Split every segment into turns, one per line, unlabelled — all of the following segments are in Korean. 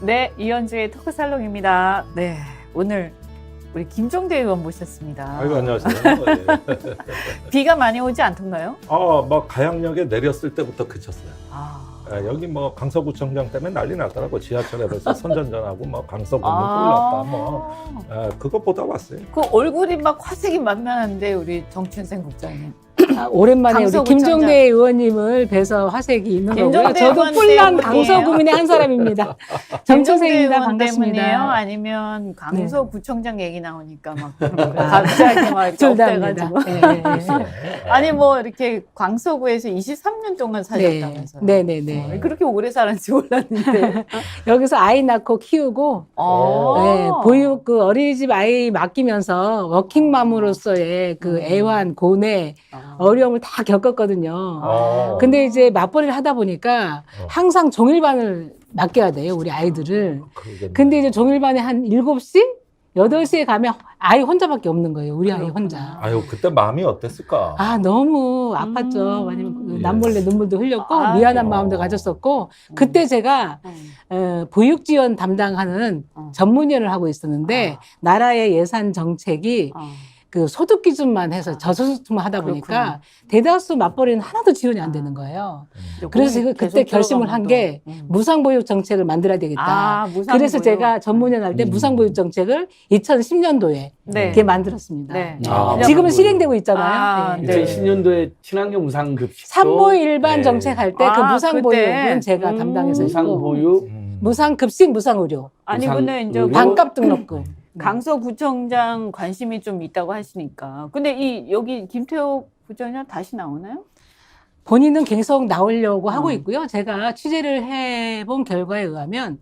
네, 이현주의 토크살롱입니다. 네, 오늘 우리 김종대 의원 모셨습니다.
아이고, 안녕하세요.
비가 많이 오지 않던가요?
뭐 가양역에 내렸을 때부터 그쳤어요.
아,
여기 뭐 강서구청장 때문에 난리 났더라고. 지하철에 벌써 선전전하고 뭐 강서구는
아.
뚫렸다. 그거 보다 왔어요.
그 얼굴이 막 화색이 만만한데 우리 정춘생 국장님.
오랜만에 우리
강서구청장.
김종대 의원님을 뵈서 화색이 있는 거고요.
김종대
저도
의원
뿔난
때문이에요.
강서구민의 한 사람입니다. 정초생입니다.
의원 때문이에요?
반갑습니다.
아니면 강서구청장 얘기 나오니까 막 갑자기 막 이렇게
둘 다입니다.
업돼가지고. 아니 뭐 이렇게 광서구에서 23년 동안 사셨다면서요?
네네네.
그렇게 오래 살았는지 몰랐는데.
여기서 아이 낳고 키우고 네, 보육 그 어린이집 아이 맡기면서 워킹맘으로서의 그 애환, 고뇌, 어려움을 다 겪었거든요. 근데 이제 맞벌이를 하다 보니까 항상 종일반을 맡겨야 돼요, 우리 아이들을. 근데 이제 종일반에 한 7시? 8시에 가면 아이 혼자밖에 없는 거예요, 우리 아이 혼자.
아유, 그때 마음이 어땠을까?
너무 아팠죠. 왜냐면 남몰래 눈물도 흘렸고, 미안한 마음도 가졌었고, 그때 제가 보육 지원 담당하는 전문위원을 하고 있었는데, 나라의 예산 정책이 그 소득 기준만 해서 저소득만 하다 보니까 대다수 맞벌이는 하나도 지원이 안 되는 거예요. 그래서 그때 결심을 한 게 무상보육 정책을 만들어야 되겠다. 그래서 제가 전문위원 할 때 무상보육 정책을 2010년도에 이렇게 만들었습니다.
네.
지금은 실행되고 있잖아요.
네.
2010년도에 친환경 무상급식
산모의 일반 정책 할 때 그 무상보육은
그때.
제가 담당해서 했고,
무상보육
무상급식, 무상의료,
아니 근데 이제
의료?
반값 등록금.
강서구청장 관심이 좀 있다고 하시니까. 근데 여기 김태호 부장님 다시 나오나요?
본인은 계속 나오려고 하고 있고요. 제가 취재를 해본 결과에 의하면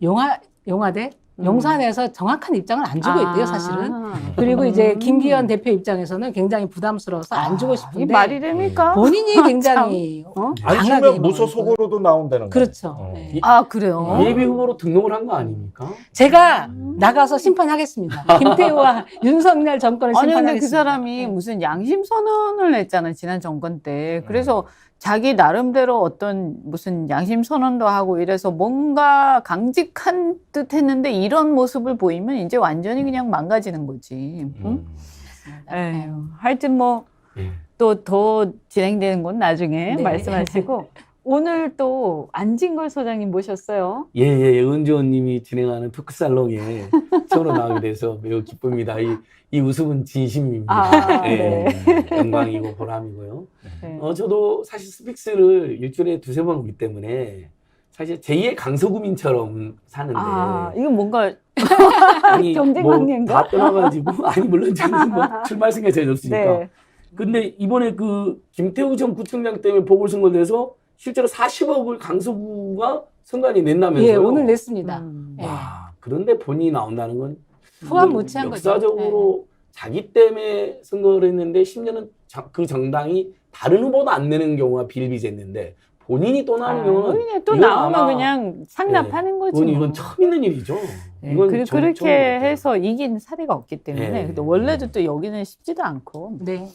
용화대 용산에서 정확한 입장을 안 주고 있대요, 사실은. 그리고 이제 김기현 대표 입장에서는 굉장히 부담스러워서 안 주고 싶은데
이게 말이 됩니까?
본인이 굉장히
안
강하게
주면 무소속으로도 나온다는 거예요.
그렇죠. 네.
그래요?
예비 후보로 등록을 한 거 아닙니까?
제가 나가서 심판하겠습니다. 김태우와 윤석열 정권을
아니
심판하겠습니다.
근데 그 사람이 무슨 양심 선언을 했잖아요, 지난 정권 때. 그래서 자기 나름대로 어떤 무슨 양심 선언도 하고 이래서 뭔가 강직한 듯 했는데 이런 모습을 보이면 이제 완전히 그냥 망가지는 거지. 응? 에휴, 하여튼 뭐 또 더 진행되는 건 나중에
네.
말씀하시고 오늘 또 안진걸 소장님 모셨어요.
예, 은주 의원님이 진행하는 토크살롱에 처음으로 나오게 돼서 매우 기쁩니다. 이 웃음은 진심입니다.
네.
영광이고 보람이고요.
네.
저도 사실 스픽스를 일주일에 2-3번 오기 때문에 사실 제2의 강서구민처럼 사는데
이건 뭔가
아니,
경쟁
뭐
관계인가?
다 떠나가지고 아니 물론 저는 뭐 출마할 생각이 전혀 없으니까.
네.
근데 이번에 그 김태우 전 구청장 때문에 보궐선거 돼서 실제로 40억을 강서구가 선관위 냈다면서요?
예, 오늘 냈습니다. 예.
와, 그런데 본인이 나온다는 건
후한 무치한 거죠.
역사적으로 자기 때문에 선거를 했는데 10년은 그 정당이 다른 후보도 안 내는 경우가 비일비재했는데 본인이 또 나오는 경우는
본인이 또
이건
나오면
아마
그냥 상납하는 거지.
이건
뭐.
처음 있는 일이죠.
네,
이건
그렇게
처음 같아요.
해서 이긴 사례가 없기 때문에.
네.
근데 원래도 또 여기는 쉽지도 않고.
네.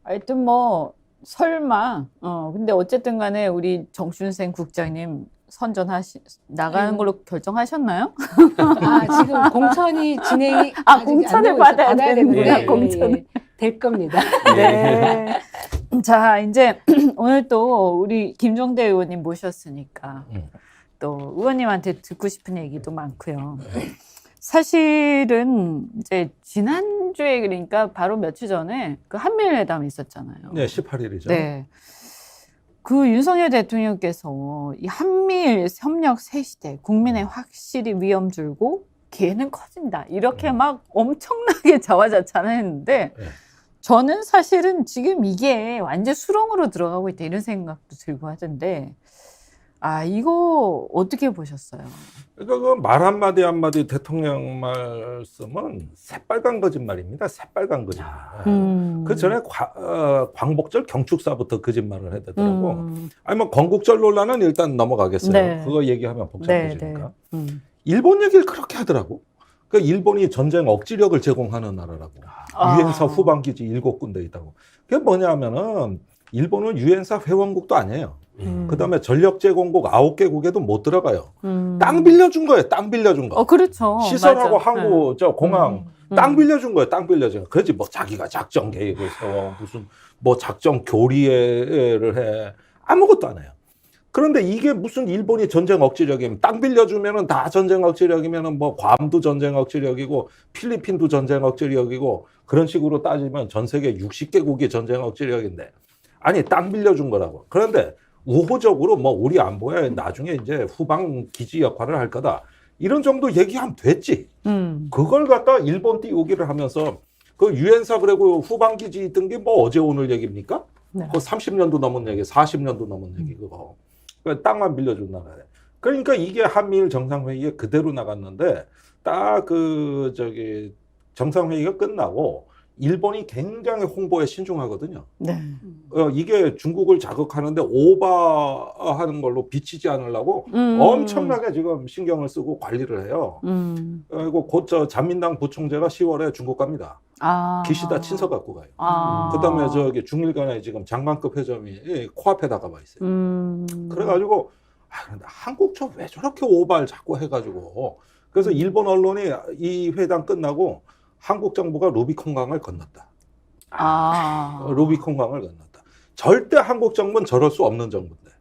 하여튼 뭐 설마. 근데 어쨌든 간에 우리 정춘생 국장님 나가는 걸로 결정하셨나요?
지금 공천이 진행이
공천을
안 되고 있어요.
받아야 되는구나,
되는데,
공천을.
될 겁니다.
네. 자, 이제 오늘 또 우리 김종대 의원님 모셨으니까 또 의원님한테 듣고 싶은 얘기도 많고요. 사실은 이제 지난주에 그러니까 바로 며칠 전에 그 한미회담이 있었잖아요.
네, 18일이죠.
네. 그 윤석열 대통령께서 이 한미일 협력 새 시대 국민의 확실히 위험 줄고 기회는 커진다. 이렇게 막 엄청나게 자화자찬했는데 저는 사실은 지금 이게 완전 수렁으로 들어가고 있다 이런 생각도 들고 하던데 이거 어떻게 보셨어요?
그러니까 그 말 한마디 한마디 대통령 말씀은 새빨간 거짓말입니다. 새빨간 거짓말. 그 전에 광복절 경축사부터 거짓말을 해대더라고. 아니 뭐 건국절 논란은 일단 넘어가겠어요.
네.
그거 얘기하면 복잡해지니까.
네.
일본 얘기를 그렇게 하더라고. 그러니까 일본이 전쟁 억지력을 제공하는 나라라고. 유엔사 후방기지 7군데 있다고. 그게 뭐냐면은 일본은 유엔사 회원국도 아니에요. 그다음에 전력 제공국 9개국에도 못 들어가요. 땅 빌려준 거예요. 땅 빌려준 거.
그렇죠.
시설하고
맞아.
항구 저 공항
음.
땅 빌려준 거예요. 땅 빌려준 거. 그렇지 뭐 자기가 작전 계획을 세워 무슨 뭐 작전 교리를 해 아무것도 안 해요. 그런데 이게 무슨 일본이 전쟁 억지력이면 땅 빌려주면은 다 전쟁 억지력이면은 뭐 괌도 전쟁 억지력이고 필리핀도 전쟁 억지력이고 그런 식으로 따지면 전 세계 60개국이 전쟁 억지력인데 아니 땅 빌려준 거라고. 그런데 우호적으로 뭐 우리 안보에 나중에 이제 후방 기지 역할을 할 거다. 이런 정도 얘기하면 됐지. 그걸 갖다 일본 띄우기를 하면서 그 유엔사 그리고 후방 기지 있던 게 뭐 어제 오늘 얘기입니까?
네.
그 30년도 넘은 얘기, 40년도 넘은 얘기 그거. 그 땅만 빌려준 나라에. 그러니까 이게 한미일 정상회의에 그대로 나갔는데 딱 그 저기 정상회의가 끝나고 일본이 굉장히 홍보에 신중하거든요.
네.
이게 중국을 자극하는데 오버하는 걸로 비치지 않으려고 엄청나게 지금 신경을 쓰고 관리를 해요. 그리고 곧 저 자민당 부총재가 10월에 중국 갑니다. 기시다 친서 갖고 가요. 그다음에 저기 중일 간에 지금 장관급 회점이 코앞에 다가와 있어요. 그래가지고 근데 한국 저 왜 저렇게 오버를 자꾸 해가지고 그래서 일본 언론이 이 회담 끝나고 한국 정부가 루비콘강을 건넜다. 루비콘강을 건넜다. 절대 한국 정부는 저럴 수 없는 정부인데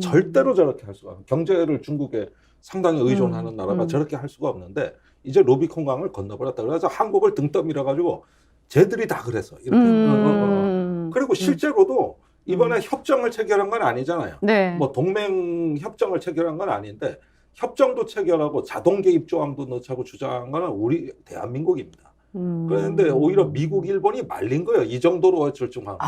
절대로 저렇게 할 수가 없는. 경제를 중국에 상당히 의존하는 나라가 저렇게 할 수가 없는데 이제 루비콘강을 건너버렸다. 그래서 한국을 등 떠밀어가지고 쟤들이 다 그래서 이렇게. 그리고 실제로도 이번에 협정을 체결한 건 아니잖아요.
네.
뭐 동맹 협정을 체결한 건 아닌데 협정도 체결하고 자동 개입 조항도 넣자고 주장한 거는 우리 대한민국입니다. 그런데 오히려 미국, 일본이 말린 거예요. 이 정도로 절충하고.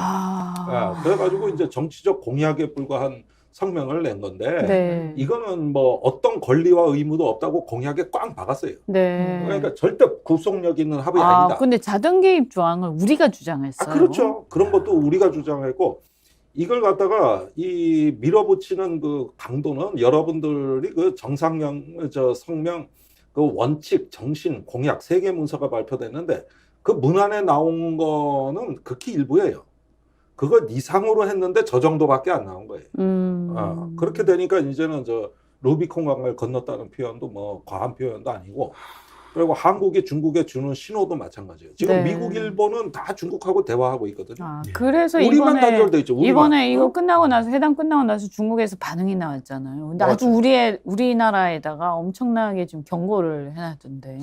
그래가지고 이제 정치적 공약에 불과한 성명을 낸 건데
네.
이거는 뭐 어떤 권리와 의무도 없다고 공약에 꽝 박았어요.
네.
그러니까 절대 구속력 있는 합의 아니다.
근데 자동 개입 조항을 우리가 주장했어요.
그렇죠. 그런 것도 우리가 주장했고 이걸 갖다가 이 밀어붙이는 그 강도는 여러분들이 그 정상령 저 성명 그 원칙 정신 공약 3개 문서가 발표됐는데 그 문안에 나온 거는 극히 일부예요. 그거 이상으로 했는데 저 정도밖에 안 나온 거예요. 그렇게 되니까 이제는 저 루비콘강을 건넜다는 표현도 뭐 과한 표현도 아니고 그리고 한국이 중국에 주는 신호도 마찬가지예요. 지금
네.
미국, 일본은 다 중국하고 대화하고 있거든요.
그래서
우리만 단절돼 있죠.
이번에 이거 끝나고 나서 회담 끝나고 나서 중국에서 반응이 나왔잖아요. 근데 아주 우리나라에다가 엄청나게 좀 경고를 해놨던데.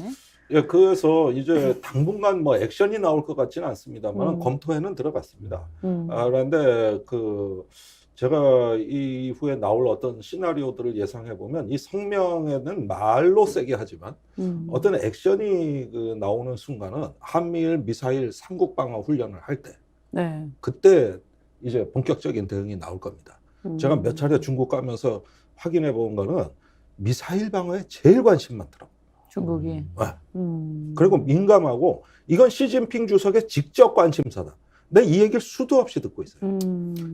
예, 그래서 이제 당분간 뭐 액션이 나올 것 같지는 않습니다만 검토에는 들어갔습니다. 그런데 그 제가 이후에 나올 어떤 시나리오들을 예상해 보면 이 성명에는 말로 세게 하지만 어떤 액션이 그 나오는 순간은 한미일 미사일 삼국 방어 훈련을 할 때
네.
그때 이제 본격적인 대응이 나올 겁니다. 제가 몇 차례 중국 가면서 확인해 본 거는 미사일 방어에 제일 관심 많더라고요.
중국이.
그리고 민감하고 이건 시진핑 주석의 직접 관심사다. 근데 이 얘기를 수도 없이 듣고 있어요.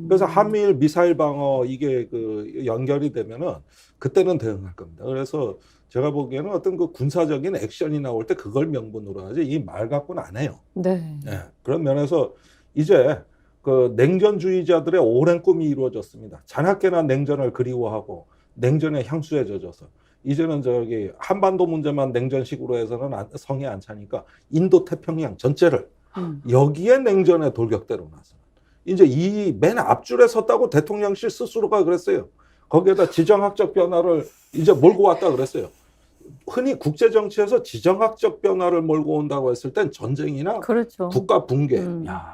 그래서 한미일 미사일 방어 이게 그 연결이 되면은 그때는 대응할 겁니다. 그래서 제가 보기에는 어떤 그 군사적인 액션이 나올 때 그걸 명분으로 하지 이 말 갖고는 안 해요.
네.
네. 그런 면에서 이제 그 냉전주의자들의 오랜 꿈이 이루어졌습니다. 자나깨나 냉전을 그리워하고 냉전의 향수에 젖어서 이제는 저기 한반도 문제만 냉전식으로 해서는 성에 안 차니까 인도 태평양 전체를 여기에 냉전의 돌격대로 나서 이제 이 맨 앞줄에 섰다고 대통령실 스스로가 그랬어요. 거기에다 지정학적 변화를 이제 몰고 왔다 그랬어요. 흔히 국제 정치에서 지정학적 변화를 몰고 온다고 했을 땐 전쟁이나
그렇죠.
국가 붕괴,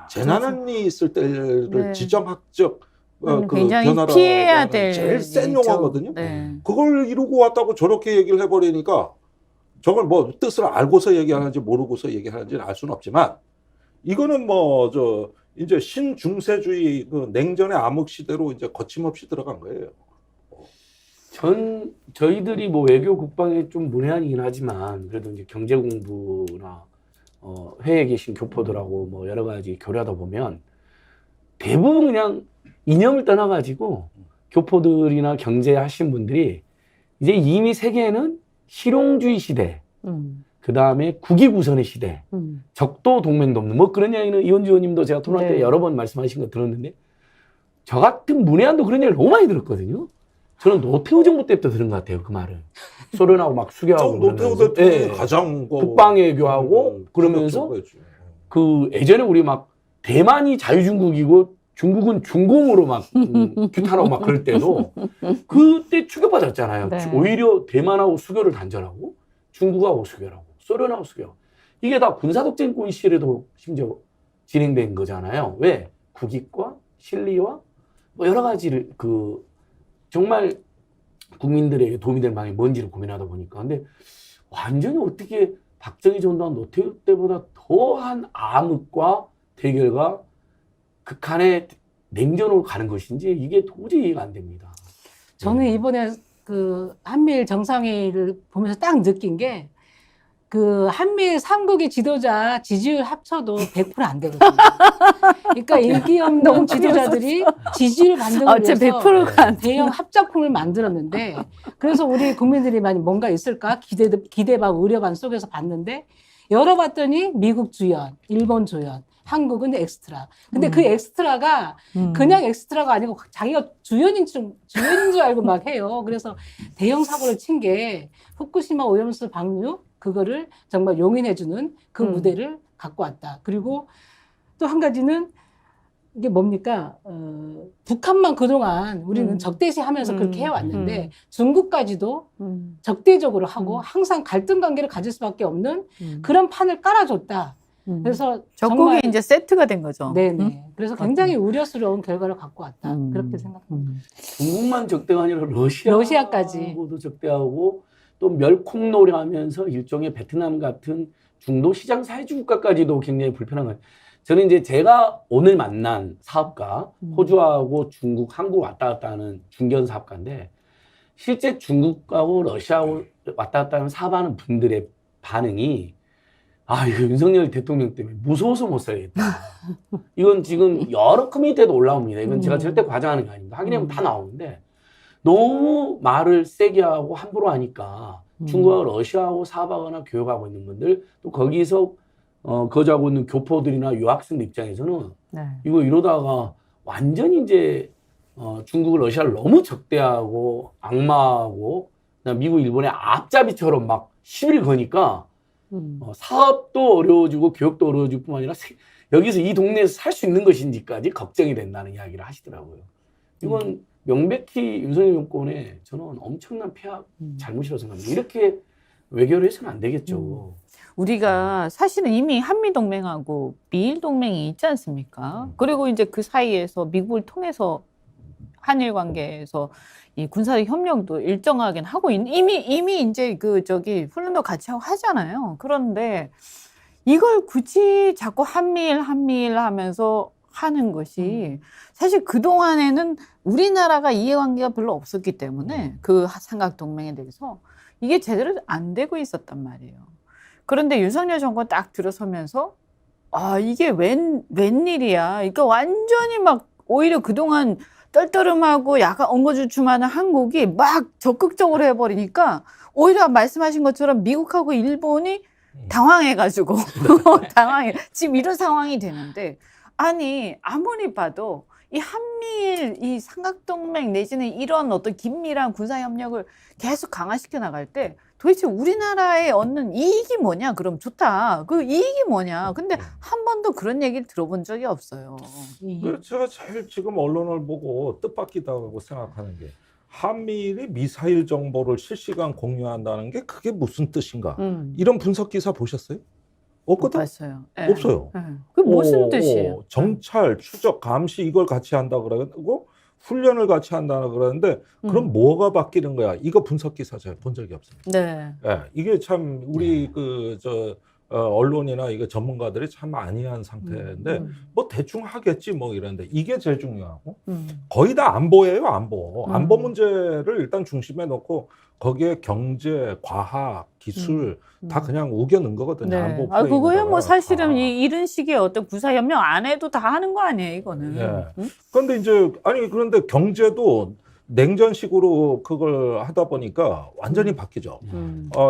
재난이 있을 때를
네.
지정학적 그
굉장히
변화라고
피해야
하는
될
제일 센
일이죠.
용어거든요.
네.
그걸 이루고 왔다고 저렇게 얘기를 해버리니까 저걸 뭐 뜻을 알고서 얘기하는지 모르고서 얘기하는지는 알 수는 없지만 이거는 뭐 저 이제 신중세주의 그 냉전의 암흑 시대로 이제 거침없이 들어간 거예요.
저희들이 뭐 외교 국방에 좀 문외한이긴 하지만 그래도 이제 경제 공부나 해외에 계신 교포들하고 뭐 여러 가지 교류하다 보면 대부분 그냥 이념을 떠나가지고 교포들이나 경제 하신 분들이 이제 이미 세계는 실용주의 시대, 그 다음에 국위구선의 시대, 적도 동맹도 없는 뭐 그런 이야기는 이원주 의원님도 제가 토론할 때
네.
여러 번 말씀하신 거 들었는데 저 같은 문외한도 그런 얘기를 너무 많이 들었거든요. 저는 노태우 정부 때부터 들은 것 같아요. 그 말을. 소련하고 막 수교하고
노태우
그러면서.
대통령이
예.
가장
국방외교하고 그러면서 그 예전에 우리 막 대만이 자유중국이고 중국은 중공으로 막 규탄하고 막 그럴 때도 그때 충격받았잖아요.
네.
오히려 대만하고 수교를 단절하고 중국하고 수교를 하고 소련하고 수교. 이게 다 군사독재권 시절에도 심지어 진행된 거잖아요. 왜? 국익과 실리와 뭐 여러 가지를 그 정말 국민들에게 도움이 될 방이 뭔지를 고민하다 보니까. 근데 완전히 어떻게 박정희 전두환 노태우 때보다 더한 암흑과 대결과 극한의 냉전으로 가는 것인지 이게 도저히 이해가 안 됩니다.
저는 이번에 그 한미일 정상회의를 보면서 딱 느낀 게 그 한미일 3국의 지도자 지지율 합쳐도 100%안 되거든요. 그러니까 인기 없는 지도자들이 지지율 반등을
제
위해서
100%가 안 돼.
대형 합작품을 만들었는데 그래서 우리 국민들이 많이 뭔가 있을까 기대 반 우려 반 속에서 봤는데 열어봤더니 미국 주연, 일본 주연, 한국은 엑스트라. 근데 그 엑스트라가 그냥 엑스트라가 아니고 자기가 주연인 줄 알고 막 해요. 그래서 대형 사고를 친 게 후쿠시마 오염수 방류 그거를 정말 용인해주는 그 무대를 갖고 왔다. 그리고 또 한 가지는 이게 뭡니까? 북한만 그동안 우리는 적대시하면서 그렇게 해왔는데 중국까지도 적대적으로 하고 항상 갈등 관계를 가질 수밖에 없는 그런 판을 깔아줬다. 그래서
적국이
정말
이제 세트가 된 거죠.
네네. 그래서 굉장히 우려스러운 결과를 갖고 왔다. 그렇게 생각합니다.
중국만 적대가 아니라
러시아까지.
러시아하고도 적대하고 또 멸콩노래하면서 일종의 베트남 같은 중도 시장 사회주의 국가까지도 굉장히 불편한 거예요. 저는 이제 제가 오늘 만난 사업가, 호주하고 중국, 한국 왔다 갔다 하는 중견 사업가인데 실제 중국하고 러시아하고 왔다 갔다 하는 사업하는 분들의 반응이 아, 이거 윤석열 대통령 때문에 무서워서 못 살겠다. 이건 지금 여러 커뮤니티에도 올라옵니다. 이건 제가 절대 과장하는 게 아닙니다. 확인해보면 다 나오는데 너무 말을 세게 하고 함부로 하니까 중국하고 러시아하고 사업하거나 교역하고 있는 분들 또 거기서 거주하고 있는 교포들이나 유학생들 입장에서는
네.
이거 이러다가 완전히 이제 중국을 러시아를 너무 적대하고 악마하고 미국 일본의 앞잡이처럼 막 시비를 거니까 사업도 어려워지고 교육도 어려워질 뿐만 아니라 여기서 이 동네에서 살 수 있는 것인지까지 걱정이 된다는 이야기를 하시더라고요. 이건 명백히 윤석열 정권의 저는 엄청난 폐악 잘못이라고 생각합니다. 이렇게 외교를 해서는 안 되겠죠.
우리가 사실은 이미 한미동맹하고 미일동맹이 있지 않습니까? 그리고 이제 그 사이에서 미국을 통해서 한일 관계에서 이 군사적 협력도 일정하게 하고 이미 이제 훈련도 같이 하고 하잖아요. 그런데 이걸 굳이 자꾸 한미일 하면서 하는 것이 사실 그동안에는 우리나라가 이해관계가 별로 없었기 때문에 그 삼각동맹에 대해서 이게 제대로 안 되고 있었단 말이에요. 그런데 윤석열 정권 딱 들어서면서 아, 이게 웬일이야. 그러니까 완전히 막 오히려 그동안 떨떠름하고 약간 엉거주춤하는 한국이 막 적극적으로 해버리니까 오히려 말씀하신 것처럼 미국하고 일본이 당황해가지고 지금 이런 상황이 되는데 아니 아무리 봐도 이 한미일 이 삼각동맹 내지는 이런 어떤 긴밀한 군사협력을 계속 강화시켜 나갈 때 도대체 우리나라에 얻는 이익이 뭐냐? 그럼 좋다. 그 이익이 뭐냐? 근데 한 번도 그런 얘기를 들어본 적이 없어요.
제가 제일 지금 언론을 보고 뜻밖이다고 생각하는 게 한미일이 미사일 정보를 실시간 공유한다는 게 그게 무슨 뜻인가? 이런 분석 기사 보셨어요? 없거든?
봤어요. 네.
없어요.
네. 그게 무슨 뜻이에요?
정찰, 추적, 감시 이걸 같이 한다 그러고 훈련을 같이 한다 그러는데 그럼 뭐가 바뀌는 거야? 이거 분석 기사 제가 본 적이 없습니다.
네.
예, 이게 참 우리 언론이나 이거 전문가들이 참 안이한 상태인데 뭐 대충 하겠지 뭐 이런데 이게 제일 중요하고 거의 다 안보예요. 안보 문제를 일단 중심에 놓고 거기에 경제, 과학, 기술 다 그냥 우겨 넣은 거거든요.
네.
안보
아, 그거야
프레임에다가.
뭐 사실은 이런 식의 어떤 군사협력 안 해도 다 하는 거 아니에요, 이거는.
예. 그런데 이제 그런데 경제도 냉전식으로 그걸 하다 보니까 완전히 바뀌죠.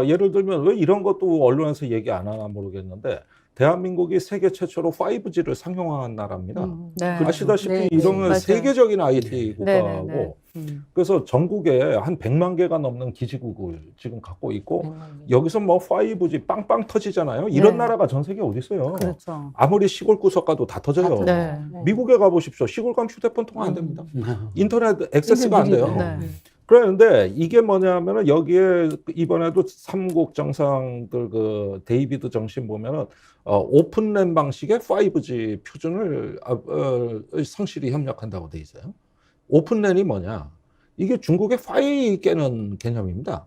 예를 들면 왜 이런 것도 언론에서 얘기 안 하나 모르겠는데 대한민국이 세계 최초로 5G를 상용화한 나라입니다.
네.
아시다시피
네,
이런
맞아요.
세계적인 IT
네,
국가고
네, 네.
그래서 전국에 한 100만 개가 넘는 기지국을 지금 갖고 있고 여기서 뭐 5G 빵빵 터지잖아요. 이런
네.
나라가 전 세계에 어디 있어요?
그렇죠.
아무리 시골 구석 가도 다 터져요.
네.
미국에 가보십시오. 시골 가면 휴대폰 통화 안 됩니다. 인터넷 액세스가 안 돼요.
네.
그런데 이게 뭐냐면은 여기에 이번에도 삼국 정상들 그 데이비드 정신 보면은 오픈랜 방식의 5G 표준을 성실히 협력한다고 돼 있어요. 오픈랜이 뭐냐? 이게 중국의 파이 깨는 개념입니다.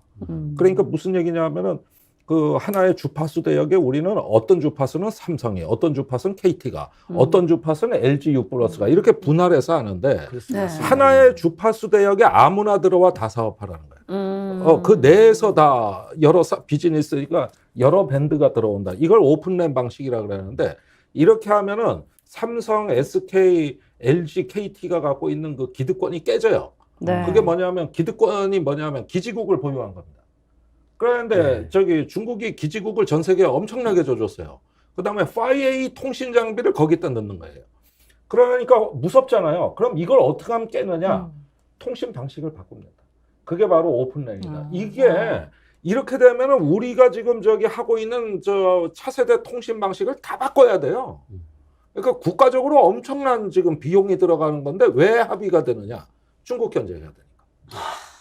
그러니까 무슨 얘기냐면은 그 하나의 주파수 대역에 우리는 어떤 주파수는 삼성이, 어떤 주파수는 KT가, 어떤 주파수는 LG U+가 이렇게 분할해서 하는데
네.
하나의 주파수 대역에 아무나 들어와 다 사업하라는 거예요. 그 내에서 다 여러 비즈니스가 여러 밴드가 들어온다. 이걸 오픈랜 방식이라 그러는데 이렇게 하면은 삼성, SK, LG, KT가 갖고 있는 그 기득권이 깨져요.
네.
그게 뭐냐면 기득권이 뭐냐면 기지국을 보유한 겁니다. 그런데 저기 중국이 기지국을 전 세계에 엄청나게 줘줬어요. 그다음에 5A 통신 장비를 거기다 넣는 거예요. 그러니까 무섭잖아요. 그럼 이걸 어떻게 하면 깨느냐? 통신 방식을 바꾸면 된다. 그게 바로 오픈랜이다. 이게 이렇게 되면은 우리가 지금 저기 하고 있는 저 차세대 통신 방식을 다 바꿔야 돼요. 그러니까 국가적으로 엄청난 지금 비용이 들어가는 건데 왜 합의가 되느냐? 중국 견제해야 되니까.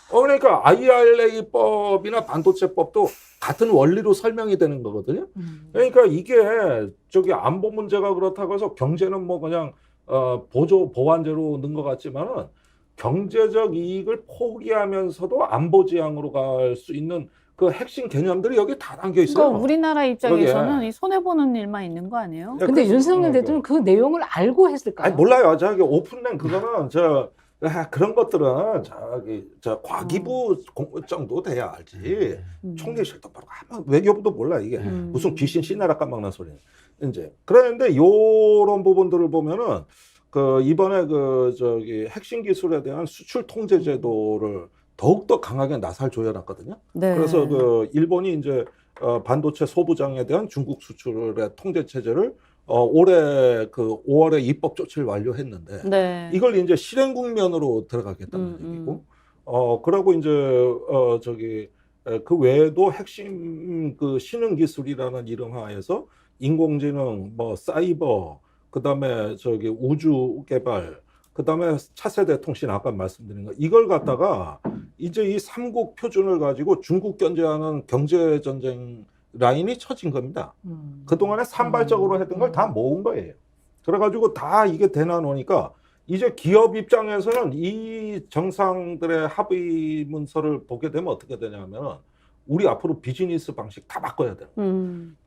그러니까 IRA법이나 반도체법도 같은 원리로 설명이 되는 거거든요. 그러니까 이게 저기 안보 문제가 그렇다고 해서 경제는 뭐 그냥 보완제로 넣은 것 같지만은 경제적 이익을 포기하면서도 안보 지향으로 갈 수 있는 그 핵심 개념들이 여기 다 담겨 있어요.
그러니까 우리나라 입장에서는
그러게.
이 손해보는 일만 있는 거 아니에요?
근데 윤석열 대통령 그 내용을 알고 했을까요?
아니 몰라요. 저기 오픈랜 그거는 그런 것들은 저 과기부 정도 돼야 알지. 총리실도 모르고 아마 외교부도 몰라 이게 무슨 귀신 씨나라 까먹는 소리는 이제 그런데 요런 부분들을 보면은 그 이번에 그 저기 핵심 기술에 대한 수출 통제 제도를 더욱더 강하게 나살 조여놨거든요.
네.
그래서 그 일본이 이제 반도체 소부장에 대한 중국 수출의 통제 체제를 올해 그 5월에 입법 조치를 완료했는데
네.
이걸 이제 실행 국면으로 들어가겠다는 얘기고 그러고 이제 저기 그 외에도 핵심 그 신흥 기술이라는 이름 하에서 인공지능 뭐 사이버 그다음에 저기 우주 개발 그다음에 차세대 통신 아까 말씀드린 거 이걸 갖다가 이제 이 삼국 표준을 가지고 중국 견제하는 경제 전쟁 라인이 쳐진 겁니다. 그동안에 산발적으로 했던 걸 다 모은 거예요. 그래가지고 다 이게 되나노니까 이제 기업 입장에서는 이 정상들의 합의 문서를 보게 되면 어떻게 되냐면 우리 앞으로 비즈니스 방식 다 바꿔야 돼요.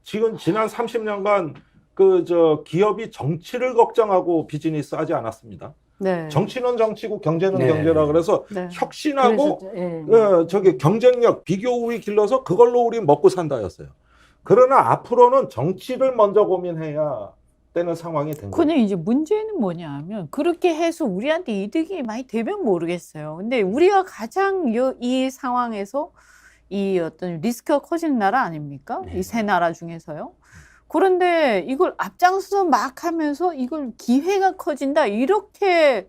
지금 지난 30년간 그 기업이 정치를 걱정하고 비즈니스 하지 않았습니다.
네.
정치는 정치고 경제는
네.
경제라 그래서
네.
혁신하고
그래서,
저기 경쟁력, 비교 우위 길러서 그걸로 우리 먹고 산다였어요. 그러나 앞으로는 정치를 먼저 고민해야 되는 상황이 된 거예요.
근데 이제 문제는 뭐냐면 그렇게 해서 우리한테 이득이 많이 되면 모르겠어요. 근데 우리가 가장 이 상황에서 이 어떤 리스크가 커지는 나라 아닙니까? 이 세 나라 중에서요. 그런데 이걸 앞장서서 막 하면서 이걸 기회가 커진다 이렇게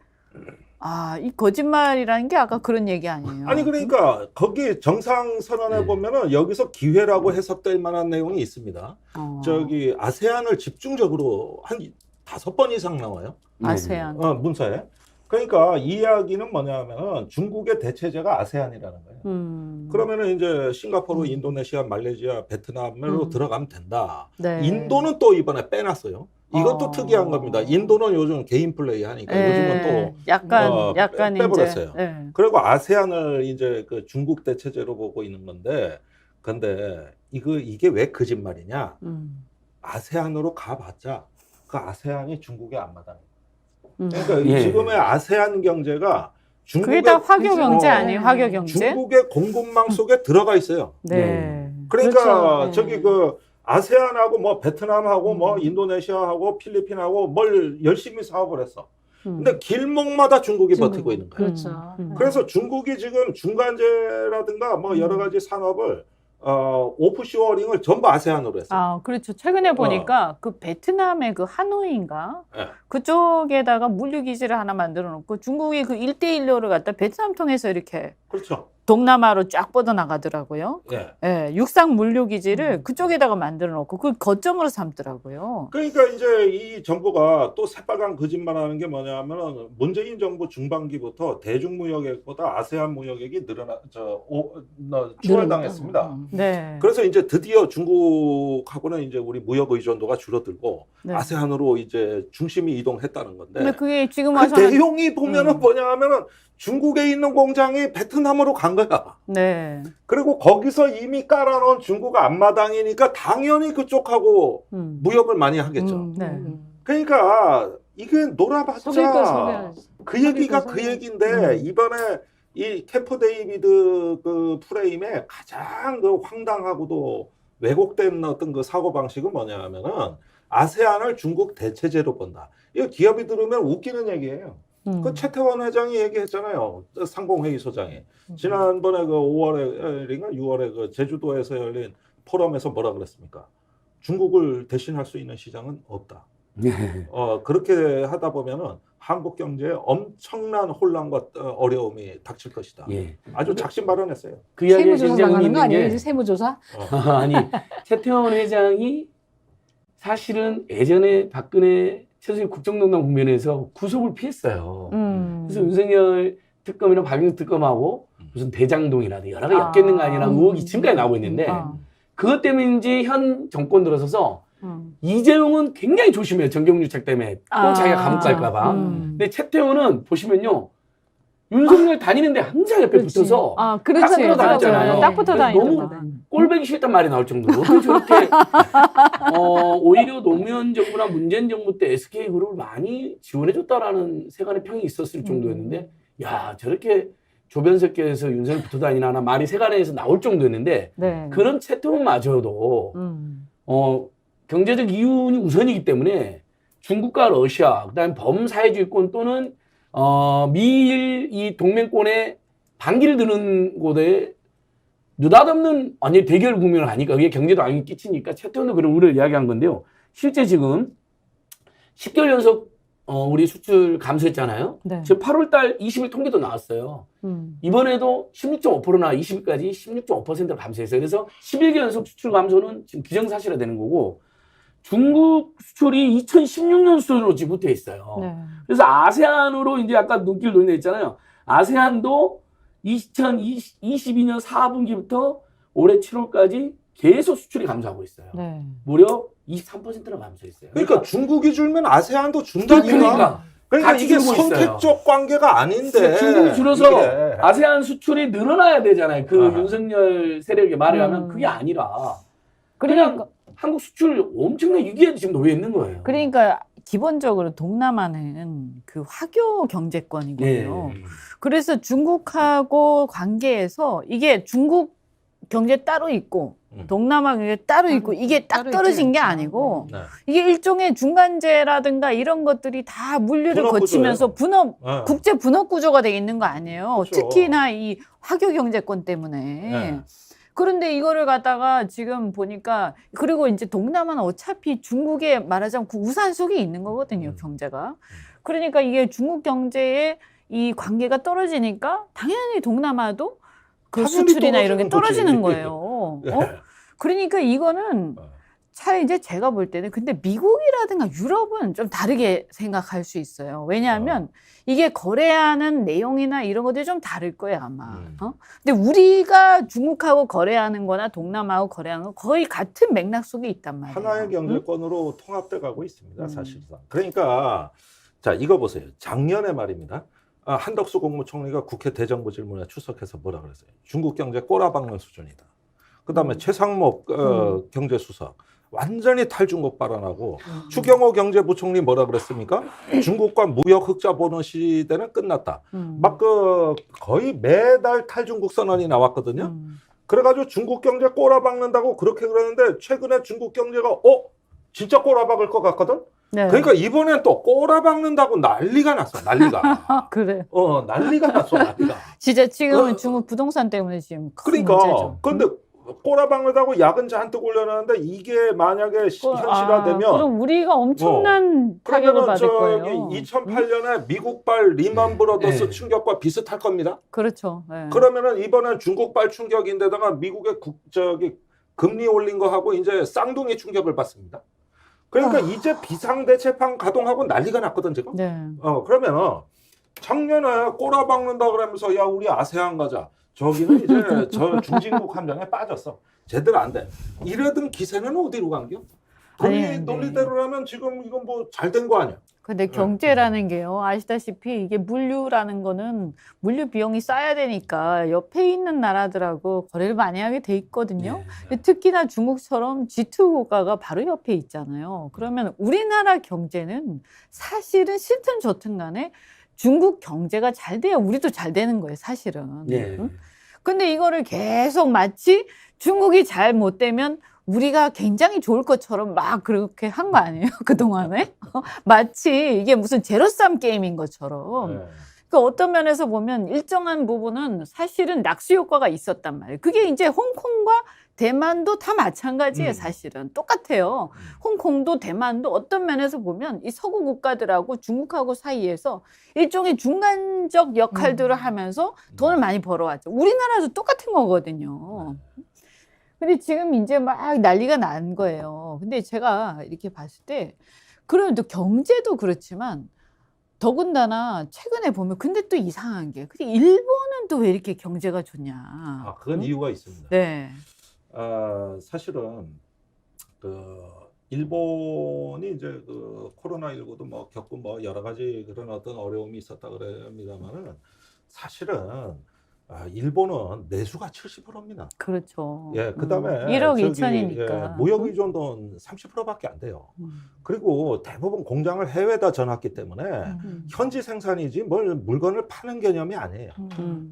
이 거짓말이라는 게 아까 그런 얘기 아니에요?
아니 그러니까 거기 정상선언에 보면은 여기서 기회라고 해석될 만한 내용이 있습니다. 저기 아세안을 집중적으로 한 5번 이상 나와요.
아세안.
문서에. 그러니까 이 이야기는 뭐냐면 중국의 대체제가 아세안이라는 거예요. 그러면은 이제 싱가포르, 인도네시아, 말레이시아, 베트남으로 들어가면 된다.
네.
인도는 또 이번에 빼놨어요. 이것도 특이한 겁니다. 인도는 요즘 개인 플레이 하니까 요즘은 또
약간
빼버렸어요.
이제, 네.
그리고 아세안을 이제 그 중국 대체제로 보고 있는 건데, 근데 이게 왜 거짓말이냐? 아세안으로 가봤자 그 아세안이 중국의 앞마당이에요. 그러니까 지금의 아세안 경제가
그게 다 화교 경제 아니에요? 화교 경제?
중국의 공급망 속에 들어가 있어요.
네.
그러니까
그렇죠.
저기 그 아세안하고 뭐 베트남하고 뭐 인도네시아하고 필리핀하고 뭘 열심히 사업을 했어. 근데 길목마다 중국이 버티고 있는 거예요.
그렇죠.
그래서 중국이 지금 중간재라든가 뭐 여러 가지 산업을 오프쇼어링을 전부 아세안으로 했어요.
아, 그렇죠. 최근에 보니까 그 베트남의 그 하노이인가?
네.
그쪽에다가 물류기지를 하나 만들어 놓고 중국이 그 1대1로를 갖다 베트남 통해서 이렇게
그렇죠.
동남아로 쫙 뻗어나가더라고요.
예.
예, 육상 물류기지를 그쪽에다가 만들어 놓고 그 거점으로 삼더라고요.
그러니까 이제 이 정부가 또 새빨간 거짓말하는 게 뭐냐면은 문재인 정부 중반기부터 대중무역액보다 아세안 무역액이 추월당했습니다.
네.
그래서 이제 드디어 중국하고는 이제 우리 무역 의존도가 줄어들고
네.
아세안으로 이제 중심이 이동했다는 건데.
근데 그게 지금
그
와서는
내용이 보면은 뭐냐 하면은 중국에 있는 공장이 베트남으로 간 거야.
네.
그리고 거기서 이미 깔아놓은 중국 앞마당이니까 당연히 그쪽하고 무역을 많이 하겠죠.
네.
그러니까 이게
속일 거
놀아봤자
속여야지.
그 얘기가
속일
그
거
얘기인데 이번에 이 캠프 데이비드 그 프레임에 가장 그 황당하고도 왜곡된 어떤 그 사고 방식은 뭐냐 하면은 아세안을 중국 대체제로 본다. 이거 기업이 들으면 웃기는 얘기예요. 그 최태원 회장이 얘기했잖아요. 상공회의소장이. 지난번에 그 5월에인가 6월에 그 제주도에서 열린 포럼에서 뭐라 그랬습니까? 중국을 대신할 수 있는 시장은 없다. 그렇게 하다 보면은 한국 경제에 엄청난 혼란과 어려움이 닥칠 것이다.
예.
아주 작심 발언했어요.
그 이야기에
세무조사
진짜 의미
나가는 거
있는
아니에요?
게
세무조사?
아니 최태원 회장이 사실은 예전에 박근혜 최순실 국정농단 국면에서 구속을 피했어요. 그래서 윤석열 특검이나 박영수 특검하고 무슨 대장동이라든지 여러 가지 엮였는 거 아니라 의혹이 지금까지 나오고 있는데 그것 때문인지 현 정권 들어서서 이재용은 굉장히 조심해요. 정경유착 때문에 또 자기가 감옥 갈까 봐. 근데 최태원은 보시면요. 윤석열 다니는데 항상 옆에
그렇지.
붙어서
그렇지.
딱 붙어 다녔잖아요.
딱 붙어
그래서
다니는
너무 꼴보기 싫단 말이 나올 정도로 어떻게 저렇게 오히려 노무현 정부나 문재인 정부 때 SK그룹을 많이 지원해줬다라는 세간의 평이 있었을 정도였는데 야 저렇게 조변석계에서 윤석열 붙어 다니나 말이 세간에서 나올 정도였는데
네.
그런 채통마저도 경제적 이윤이 우선이기 때문에 중국과 러시아 그다음에 범사회주의권 또는 미일 이 동맹권의 반기를 드는 곳에 느닷없는 완전히 대결 국면을 하니까 그게 경제도 악영향이 끼치니까 최태원도 그런 우려를 이야기한 건데요. 실제 지금 10개월 연속 우리 수출 감소했잖아요.
네.
지금 8월달 20일 통계도 나왔어요. 이번에도 16.5%나 20일까지 16.5%를 감소했어요. 그래서 11개 연속 수출 감소는 지금 기정사실화되는 거고 중국 수출이 2016년 수준으로 지금 붙어 있어요.
네.
그래서 아세안으로 이제 아까 눈길 돌려 있잖아요. 아세안도 2022년 4분기부터 올해 7월까지 계속 수출이 감소하고 있어요.
네.
무려 23%나 감소했어요.
그러니까 중국이 줄면 아세안도 준다니까. 그러니까
같이
이게
줄고 있어요.
선택적 관계가 아닌데.
중국이 줄어서
이게.
아세안 수출이 늘어나야 되잖아요. 그
아하.
윤석열 세력에 말을 하면 그게 아니라
그러니까
그냥 한국 수출 엄청난 위기에 지금 놓여 있는 거예요.
그러니까 기본적으로 동남아는 그 화교 경제권이거든요.
네.
그래서 중국하고 관계에서 이게 중국 경제 따로 있고 동남아 경제 따로 있고 이게 딱
따로
떨어진
있죠.
게 아니고
네.
이게 일종의 중간재라든가 이런 것들이 다 물류를
분업
거치면서
구조예요.
국제 분업 구조가 돼 있는 거 아니에요.
그렇죠.
특히나 이 화교 경제권 때문에.
네.
그런데 이거를 갖다가 지금 보니까 그리고 이제 동남아는 어차피 중국에 말하자면 그 우산 속에 있는 거거든요, 경제가. 그러니까 이게 중국 경제에 이 관계가 떨어지니까 당연히 동남아도 그
당연히
수출이나 이런 게
떨어지는
떨어지는
거지.
거예요.
예.
그러니까 이거는 차라리 이제 제가 볼 때는 근데 미국이라든가 유럽은 좀 다르게 생각할 수 있어요. 왜냐하면 이게 거래하는 내용이나 이런 것들이 좀 다를 거예요, 아마. 근데 우리가 중국하고 거래하는 거나 동남아하고 거래하는 건 거의 같은 맥락 속에 있단 말이에요.
하나의 경제권으로 통합돼 가고 있습니다, 사실상. 그러니까 자, 이거 보세요. 작년에 말입니다. 한덕수 국무총리가 국회 대정부 질문에 출석해서 뭐라 그랬어요? 중국 경제 꼬라박는 수준이다. 그다음에 최상목 경제수석 완전히 탈중국 발언하고 추경호 경제부총리 뭐라 그랬습니까? 중국과 무역 흑자 보는 시대는 끝났다. 막 그 거의 매달 탈중국 선언이 나왔거든요. 그래가지고 중국 경제 꼬라박는다고 그렇게 그러는데 최근에 중국 경제가 진짜 꼬라박을 것 같거든.
네.
그러니까 이번엔 또 꼬라박는다고 난리가 났어. 난리가.
그래.
난리가 났어. 난리가.
진짜 지금은 중국 부동산 때문에 지금 큰
그러니까
문제죠.
근데 꼬라박는다고 야근 잔뜩 올려놨는데 이게 만약에 현실화되면
그럼 우리가 엄청난 타격을
그러면은
받을
저기
거예요.
2008년에 미국발 리먼 브러더스
네.
충격과 비슷할 겁니다.
그렇죠. 네.
그러면은 이번엔 중국발 충격인데다가 미국의 금리 올린 거 하고 이제 쌍둥이 충격을 받습니다. 그러니까 이제 비상대책방 가동하고 난리가 났거든 지금.
네.
그러면은 작년에 꼬라박는다 그러면서 야 우리 아세안 가자. 저기는 이제 저 중진국 함정에 빠졌어. 제대로 안 돼. 이러던 기세는 어디로 간겨?
아니,
논리대로라면 지금 이건 뭐 잘 된 거 아니야?
근데 경제라는 게요, 아시다시피 이게 물류라는 거는 물류 비용이 싸야 되니까 옆에 있는 나라들하고 거래를 많이 하게 돼 있거든요. 특히나 중국처럼 G2 국가가 바로 옆에 있잖아요. 그러면 우리나라 경제는 사실은 싫든 좋든 간에 중국 경제가 잘 돼야 우리도 잘 되는 거예요, 사실은.
네.
응? 근데 이거를 계속 마치 중국이 잘 못 되면 우리가 굉장히 좋을 것처럼 막 그렇게 한 거 아니에요? 그동안에? 마치 이게 무슨 제로섬 게임인 것처럼.
네.
그 어떤 면에서 보면 일정한 부분은 사실은 낙수 효과가 있었단 말이에요. 그게 이제 홍콩과 대만도 다 마찬가지예요, 사실은. 똑같아요. 홍콩도 대만도 어떤 면에서 보면 이 서구 국가들하고 중국하고 사이에서 일종의 중간적 역할들을 하면서 돈을 많이 벌어왔죠. 우리나라도 똑같은 거거든요. 근데 지금 이제 막 난리가 난 거예요. 근데 제가 이렇게 봤을 때, 그러면 또 경제도 그렇지만, 더군다나 최근에 보면, 근데 또 이상한 게, 근데 일본은 또 왜 이렇게 경제가 좋냐.
그건
응?
이유가 있습니다.
네.
사실은 일본이 이제 코로나19도 뭐 겪고 뭐 여러 가지 그런 어떤 어려움이 있었다 그럽니다만은 사실은 일본은 내수가 70%입니다.
그렇죠.
예, 그다음에
1억
저기,
2천이니까.
무역 의존도는 30%밖에 안 돼요. 그리고 대부분 공장을 해외에다 져놨기 때문에 현지 생산이지 뭘 물건을 파는 개념이 아니에요.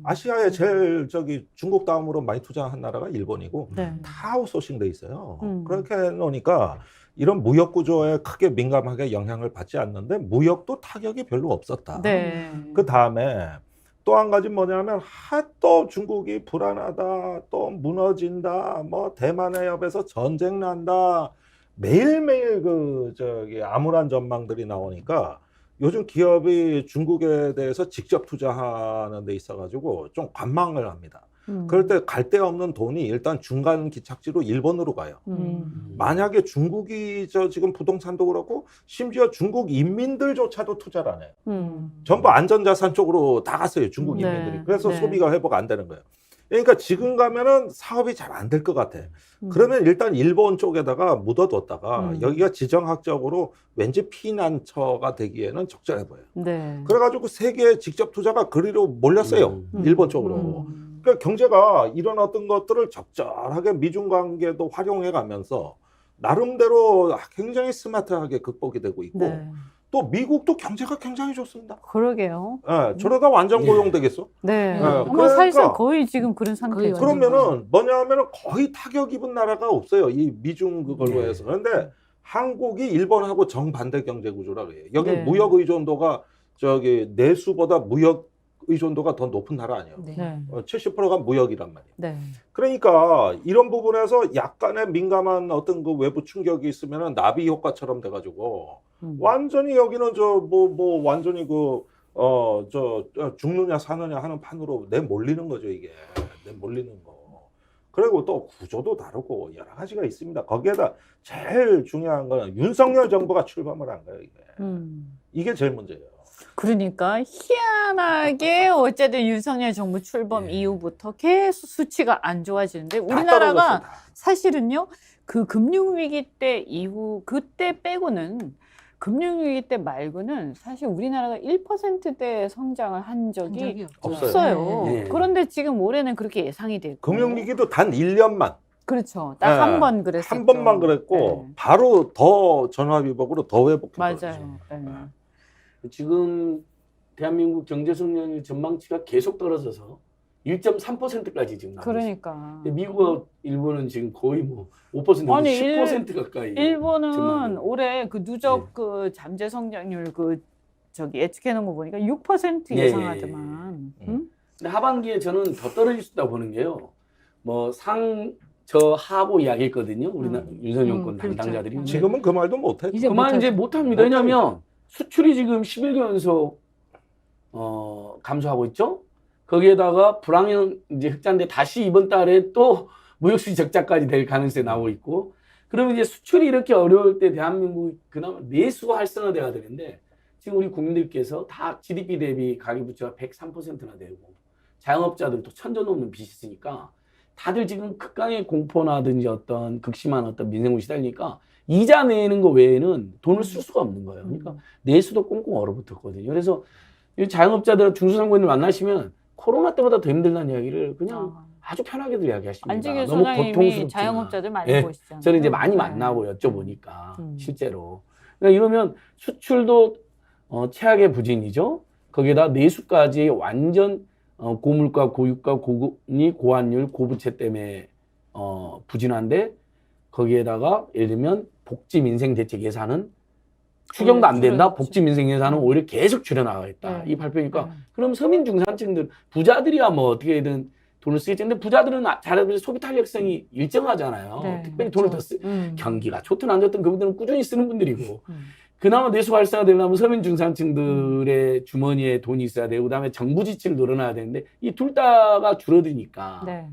아시아에 제일 중국 다음으로 많이 투자한 나라가 일본이고
네.
다 아웃소싱 돼 있어요. 그렇게 해놓으니까 이런 무역 구조에 크게 민감하게 영향을 받지 않는데 무역도 타격이 별로 없었다.
네.
그 다음에 또 한 가지 뭐냐면 또 중국이 불안하다, 또 무너진다, 뭐 대만해협에서 전쟁 난다, 매일매일 암울한 전망들이 나오니까 요즘 기업이 중국에 대해서 직접 투자하는 데 있어가지고 좀 관망을 합니다. 그럴 때 갈 데 없는 돈이 일단 중간 기착지로 일본으로 가요. 만약에 중국이 지금 부동산도 그렇고 심지어 중국 인민들조차도 투자를 안 해요. 전부 안전자산 쪽으로 다 갔어요, 중국
네.
인민들이. 그래서
네.
소비가 회복 안 되는 거예요. 그러니까 지금 가면은 사업이 잘 안 될 것 같아. 그러면 일단 일본 쪽에다가 묻어뒀다가 여기가 지정학적으로 왠지 피난처가 되기에는 적절해 보여요.
네.
그래가지고 세계 직접 투자가 그리로 몰렸어요. 일본 쪽으로. 그러니까 경제가 이런 어떤 것들을 적절하게 미중 관계도 활용해 가면서 나름대로 굉장히 스마트하게 극복이 되고 있고
네.
또 미국도 경제가 굉장히 좋습니다.
그러게요.
예, 저러다 완전 고용되겠어?
네.
그러니까
뭐 사실상 거의 지금 그런 상태죠.
그러면은 뭐냐면은 거의 타격 입은 나라가 없어요. 이 미중 그걸로 해서. 그런데 한국이 일본하고 정반대 경제 구조라 그래요. 여기
네.
무역 의존도가 내수보다 무역 의존도가 더 높은 나라 아니에요.
네.
70%가 무역이란 말이에요.
네.
그러니까 이런 부분에서 약간의 민감한 어떤 그 외부 충격이 있으면은 나비 효과처럼 돼가지고 완전히 여기는 완전히 죽느냐 사느냐 하는 판으로 내몰리는 거죠, 이게. 내몰리는 거. 그리고 또 구조도 다르고 여러 가지가 있습니다. 거기에다 제일 중요한 거는 윤석열 정부가 출범을 한 거예요, 이게. 이게 제일 문제예요.
그러니까 희한하게 어쨌든 윤석열 정부 출범 이후부터 계속 수치가 안 좋아지는데 우리나라가 사실은요, 그 금융위기 때 이후 그때 빼고는 금융위기 때 말고는 사실 우리나라가 1%대 성장을 한 적이 없어요.
네.
그런데 지금 올해는 그렇게 예상이 되고.
금융위기도 단 1년만.
그렇죠. 딱 한 번 그랬었죠.
한 번만 그랬고
네.
바로 더 전화위복으로 더 회복해버렸죠.
맞아요. 네.
지금 대한민국 경제 성장률 전망치가 계속 떨어져서 1.3%까지 지금 나오고
그러니까.
있어요. 미국과 일본은 지금 거의 뭐 5%
아니,
10% 가까이.
일본은
전망이.
올해 그 누적 그 잠재 성장률 예측해 놓은 거 보니까 6%
예,
예상하더만. 응?
근데 하반기에 저는 더 떨어질 수 있다고 보는 게요. 뭐 저 하고 이야기했거든요. 우리 윤석열 정권
그렇죠.
담당자들이.
지금은 그 말도 못해.
이제
그만 이제 못합니다. 왜냐하면 수출이 지금 11개 연속 감소하고 있죠. 거기에다가 불황형 이제 흑자인데 다시 이번 달에 또 무역수지 적자까지 될 가능성이 나오고 있고. 그러면 이제 수출이 이렇게 어려울 때 대한민국이 그나마 내수 활성화돼야 되는데 지금 우리 국민들께서 다 GDP 대비 가계부채가 103%나 되고 자영업자들도 천조 넘는 빚이 있으니까 다들 지금 극강의 공포나든지 어떤 극심한 어떤 민생으로 시달리니까 이자 내는 거 외에는 돈을 쓸 수가 없는 거예요. 그러니까 내수도 꽁꽁 얼어붙었거든요. 그래서 이 자영업자들 중소상공인을 만나시면 코로나 때보다 더 힘들다는 이야기를 그냥 아주 편하게들 이야기하십니다.
안지길
너무
소장님이
고통스럽지만.
자영업자들 많이
예,
보시잖아요.
저는 이제 많이
네.
만나고 여쭤보니까 실제로. 그러니까 이러면 수출도 최악의 부진이죠. 거기에다 내수까지 완전 고물가, 고유가, 고금리, 고환율, 고부채 때문에 부진한데 거기에다가 예를 들면 복지 민생 대책 예산은 추경도 안 된다. 복지 민생 예산은 오히려 계속 줄여나가겠다. 이 발표니까 그럼 서민 중산층들 부자들이야 뭐 어떻게든 돈을 쓰겠지. 근데 부자들은 잘해서 소비 탄력성이 일정하잖아요.
네,
특별히 돈을 더
그렇죠.
경기가 좋든 안 좋든 그분들은 꾸준히 쓰는 분들이고 그나마 내수 활성화 되려면 서민 중산층들의 주머니에 돈이 있어야 되고 그다음에 정부 지출을 늘어나야 되는데 이 둘 다가 줄어드니까
네.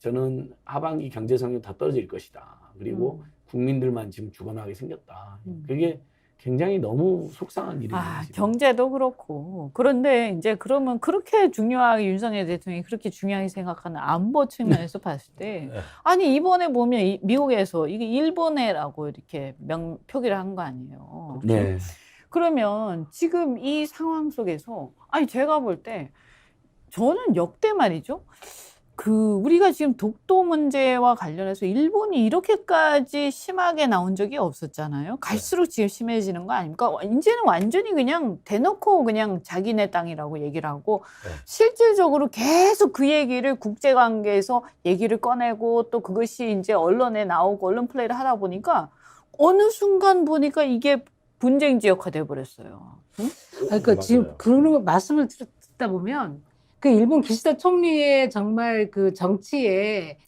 저는 하반기 경제 성장이 더 떨어질 것이다. 그리고 국민들만 지금 죽어나가게 생겼다. 그게 굉장히 너무 속상한 일이에요. 지금.
경제도 그렇고. 그런데 이제 그러면 그렇게 중요하게 윤석열 대통령이 그렇게 중요하게 생각하는 안보 측면에서 봤을 때
네.
아니 이번에 보면 미국에서 이게 일본해라고 이렇게 표기를 한 거 아니에요.
네.
그러면 지금 이 상황 속에서 아니 제가 볼 때 저는 역대 말이죠. 우리가 지금 독도 문제와 관련해서 일본이 이렇게까지 심하게 나온 적이 없었잖아요. 갈수록 지금 심해지는 거 아닙니까? 이제는 완전히 그냥 대놓고 그냥 자기네 땅이라고 얘기를 하고 실질적으로 계속 그 얘기를 국제관계에서 얘기를 꺼내고 또 그것이 이제 언론에 나오고 언론 플레이를 하다 보니까 어느 순간 보니까 이게 분쟁 지역화 돼 버렸어요. 응?
그러니까 지금 그런 말씀을 듣다 보면 그 일본 기시다 총리의 정말 그 정치에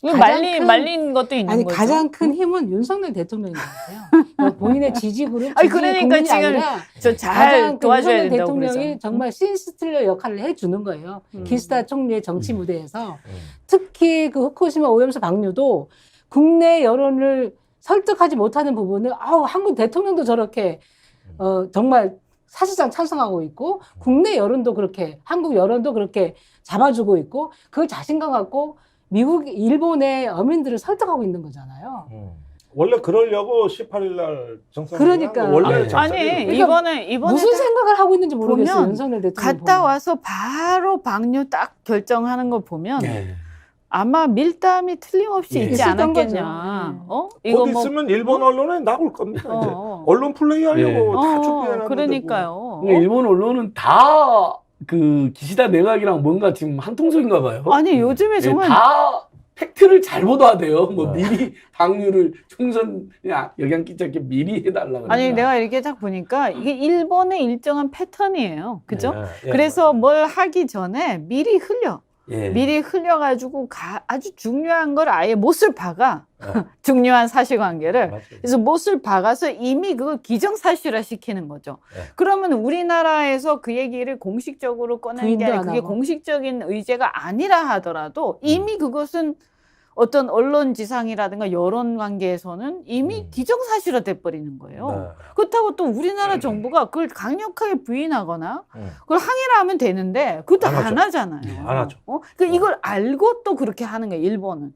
말린 것도 있는
아니
거죠.
가장 큰 힘은 윤석열 대통령인 것 같아요. 그러니까 본인의 지지그룹,
아니,
지지
그러니까
국민이
지금
아니라
저 잘
가장 그
도와줘야
윤석열
된다고
대통령이
그러죠.
정말 신스틸러 역할을 해주는 거예요. 기시다 총리의 정치 무대에서
음.
특히 그 후쿠시마 오염수 방류도 국내 여론을 설득하지 못하는 부분을 한국 대통령도 저렇게 정말 사실상 찬성하고 있고 국내 여론도 그렇게 한국 여론도 그렇게 잡아주고 있고 그걸 자신감 갖고 미국, 일본의 어민들을 설득하고 있는 거잖아요.
원래 그러려고 18일 날 정상
그러니까.
원래
아니
그러니까
이번에
무슨 생각을 하고 있는지 모르겠어요.
보면
윤석열 대통령
갔다
보면.
와서 바로 방류 딱 결정하는 거 보면
네.
아마 밀담이 틀림없이
예.
있지
있었던
않았겠냐.
거죠.
이거
곧 있으면 일본 언론에 나올 겁니다. 이제 언론 플레이 하려고 다 준비해놨는데
그러니까요.
근데 일본 언론은 다 그 기시다 내각이랑 뭔가 지금 한 통속인가 봐요.
아니 요즘에 정말
다 팩트를 잘 보도하대요. 뭐
네.
미리 방류를 총선 영향 끼치게 미리 해달라고.
아니 내가 이렇게 딱 보니까 이게 일본의 일정한 패턴이에요. 그죠?
예,
그래서 뭘 하기 전에 미리 흘려.
예.
미리 흘려가지고 아주 중요한 걸 아예 못을 박아. 중요한 사실관계를.
맞아요.
그래서 못을 박아서 이미 그걸 기정사실화 시키는 거죠.
네.
그러면 우리나라에서 그 얘기를 공식적으로 꺼내는 게
부인도
아니라
안
그게
하고.
공식적인 의제가 아니라 하더라도 이미 그것은 어떤 언론 지상이라든가 여론 관계에서는 이미 기정사실화 돼버리는 거예요.
네.
그렇다고 또 우리나라 정부가 그걸 강력하게 부인하거나
음.
그걸 항의를 하면 되는데 그것도
안
안
하죠.
하잖아요.
안 하죠.
그러니까 이걸 알고 또 그렇게 하는 거예요. 일본은.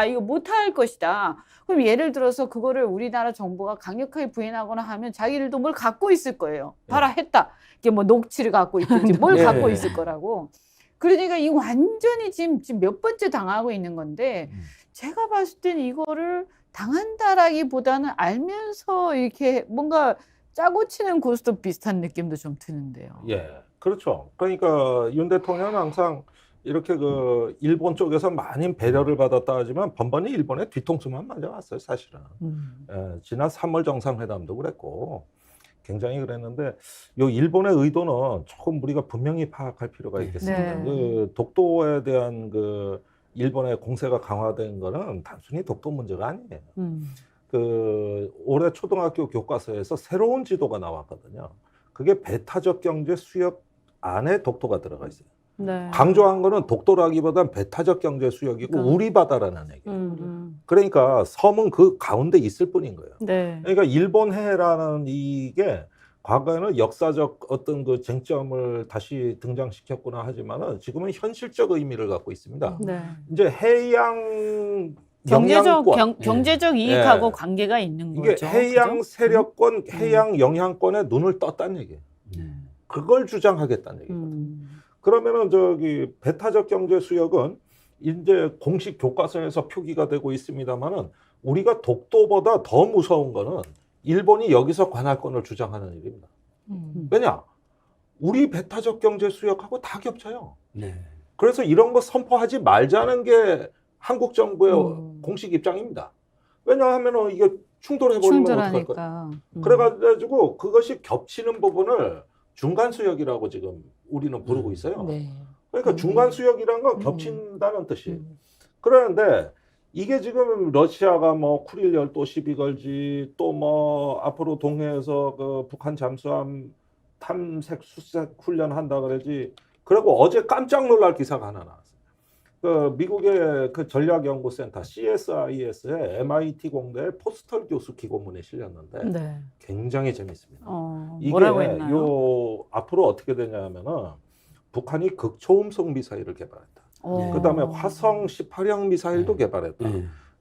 이거 못할 것이다. 그럼 예를 들어서 그거를 우리나라 정부가 강력하게 부인하거나 하면 자기들도 뭘 갖고 있을 거예요. 봐라 했다. 이게 뭐 녹취를 갖고 있든지 뭘
네.
갖고 있을 거라고. 그러니까 이거 완전히 지금 몇 번째 당하고 있는 건데 제가 봤을 때는 이거를 당한다라기보다는 알면서 이렇게 뭔가 짜고 치는 고스톱 비슷한 느낌도 좀 드는데요.
예, 그렇죠. 그러니까 윤 대통령은 항상 이렇게 그 일본 쪽에서 많은 배려를 받았다 하지만 번번이 일본의 뒤통수만 맞아왔어요, 사실은. 예, 지난 3월 정상회담도 그랬고 굉장히 그랬는데 요 일본의 의도는 조금 우리가 분명히 파악할 필요가 있겠습니다.
네.
그 독도에 대한 그 일본의 공세가 강화된 거는 단순히 독도 문제가 아니에요. 그 올해 초등학교 교과서에서 새로운 지도가 나왔거든요. 그게 배타적 경제 수역 안에 독도가 들어가 있어요.
네.
강조한 거는 독도라기보단 배타적 경제 수역이고
그러니까.
우리 바다라는 얘기예요. 그러니까 섬은 그 가운데 있을 뿐인 거예요.
네.
그러니까 일본해라는 이게 과거에는 역사적 어떤 그 쟁점을 다시 등장시켰구나 하지만은 지금은 현실적 의미를 갖고 있습니다.
네.
이제 해양
경제적
영향권,
경제적 이익하고
예.
관계가 있는
이게
거죠.
해양
그죠?
세력권, 해양 영향권에 눈을 떴다는 얘기예요. 그걸 주장하겠다는 얘기거든요. 그러면은 저기 배타적 경제 수역은 이제 공식 교과서에서 표기가 되고 있습니다만은 우리가 독도보다 더 무서운 거는 일본이 여기서 관할권을 주장하는 일입니다. 왜냐? 우리 배타적 경제 수역하고 다 겹쳐요.
네.
그래서 이런 거 선포하지 말자는 게 한국 정부의 공식 입장입니다. 왜냐하면 이게 충돌해버리면 어떡할 거예요?
충돌하니까.
그래가지고 그것이 겹치는 부분을 중간 수역이라고 지금 우리는 부르고 있어요.
네.
그러니까 중간 수역이란 건 겹친다는 뜻이에요. 그런데 이게 지금 러시아가 뭐 쿠릴 열도 시비 걸지 또 뭐 앞으로 동해에서 그 북한 잠수함 탐색 수색 훈련 한다 그러지. 그리고 어제 깜짝 놀랄 기사가 하나 나왔어요. 그 미국의 그 전략연구센터 CSIS의 MIT 공대의 포스털 교수 기고문에 실렸는데
네.
굉장히 재밌습니다. 이게
뭐라고 했나요?
요 앞으로 어떻게 되냐면은 북한이 극초음속 미사일을 개발했다. 그다음에 화성 18형 미사일도 개발했다.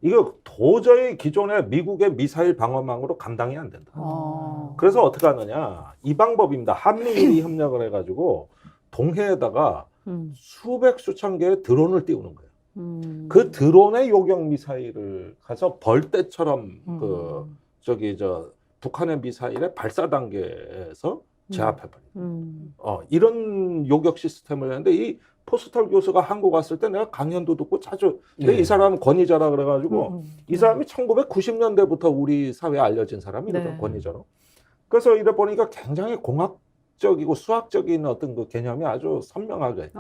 이거 도저히 기존의 미국의 미사일 방어망으로 감당이 안 된다. 그래서 어떻게 하느냐? 이 방법입니다. 한미일이 협력을 해가지고 동해에다가 수백 수천 개의 드론을 띄우는 거예요. 그 드론의 요격 미사일을 가서 벌떼처럼 그 저기 저 북한의 미사일의 발사 단계에서 제압해버린. 이런 요격 시스템을 했는데 이 포스털 교수가 한국 왔을 때 내가 강연도 듣고 자주 이 사람은 권위자라 그래가지고 이 사람이 1990년대부터 우리 사회에 알려진 사람이거든.
네.
권위자로. 그래서 이래 보니까 굉장히 공학적이고 수학적인 어떤 그 개념이 아주 선명하게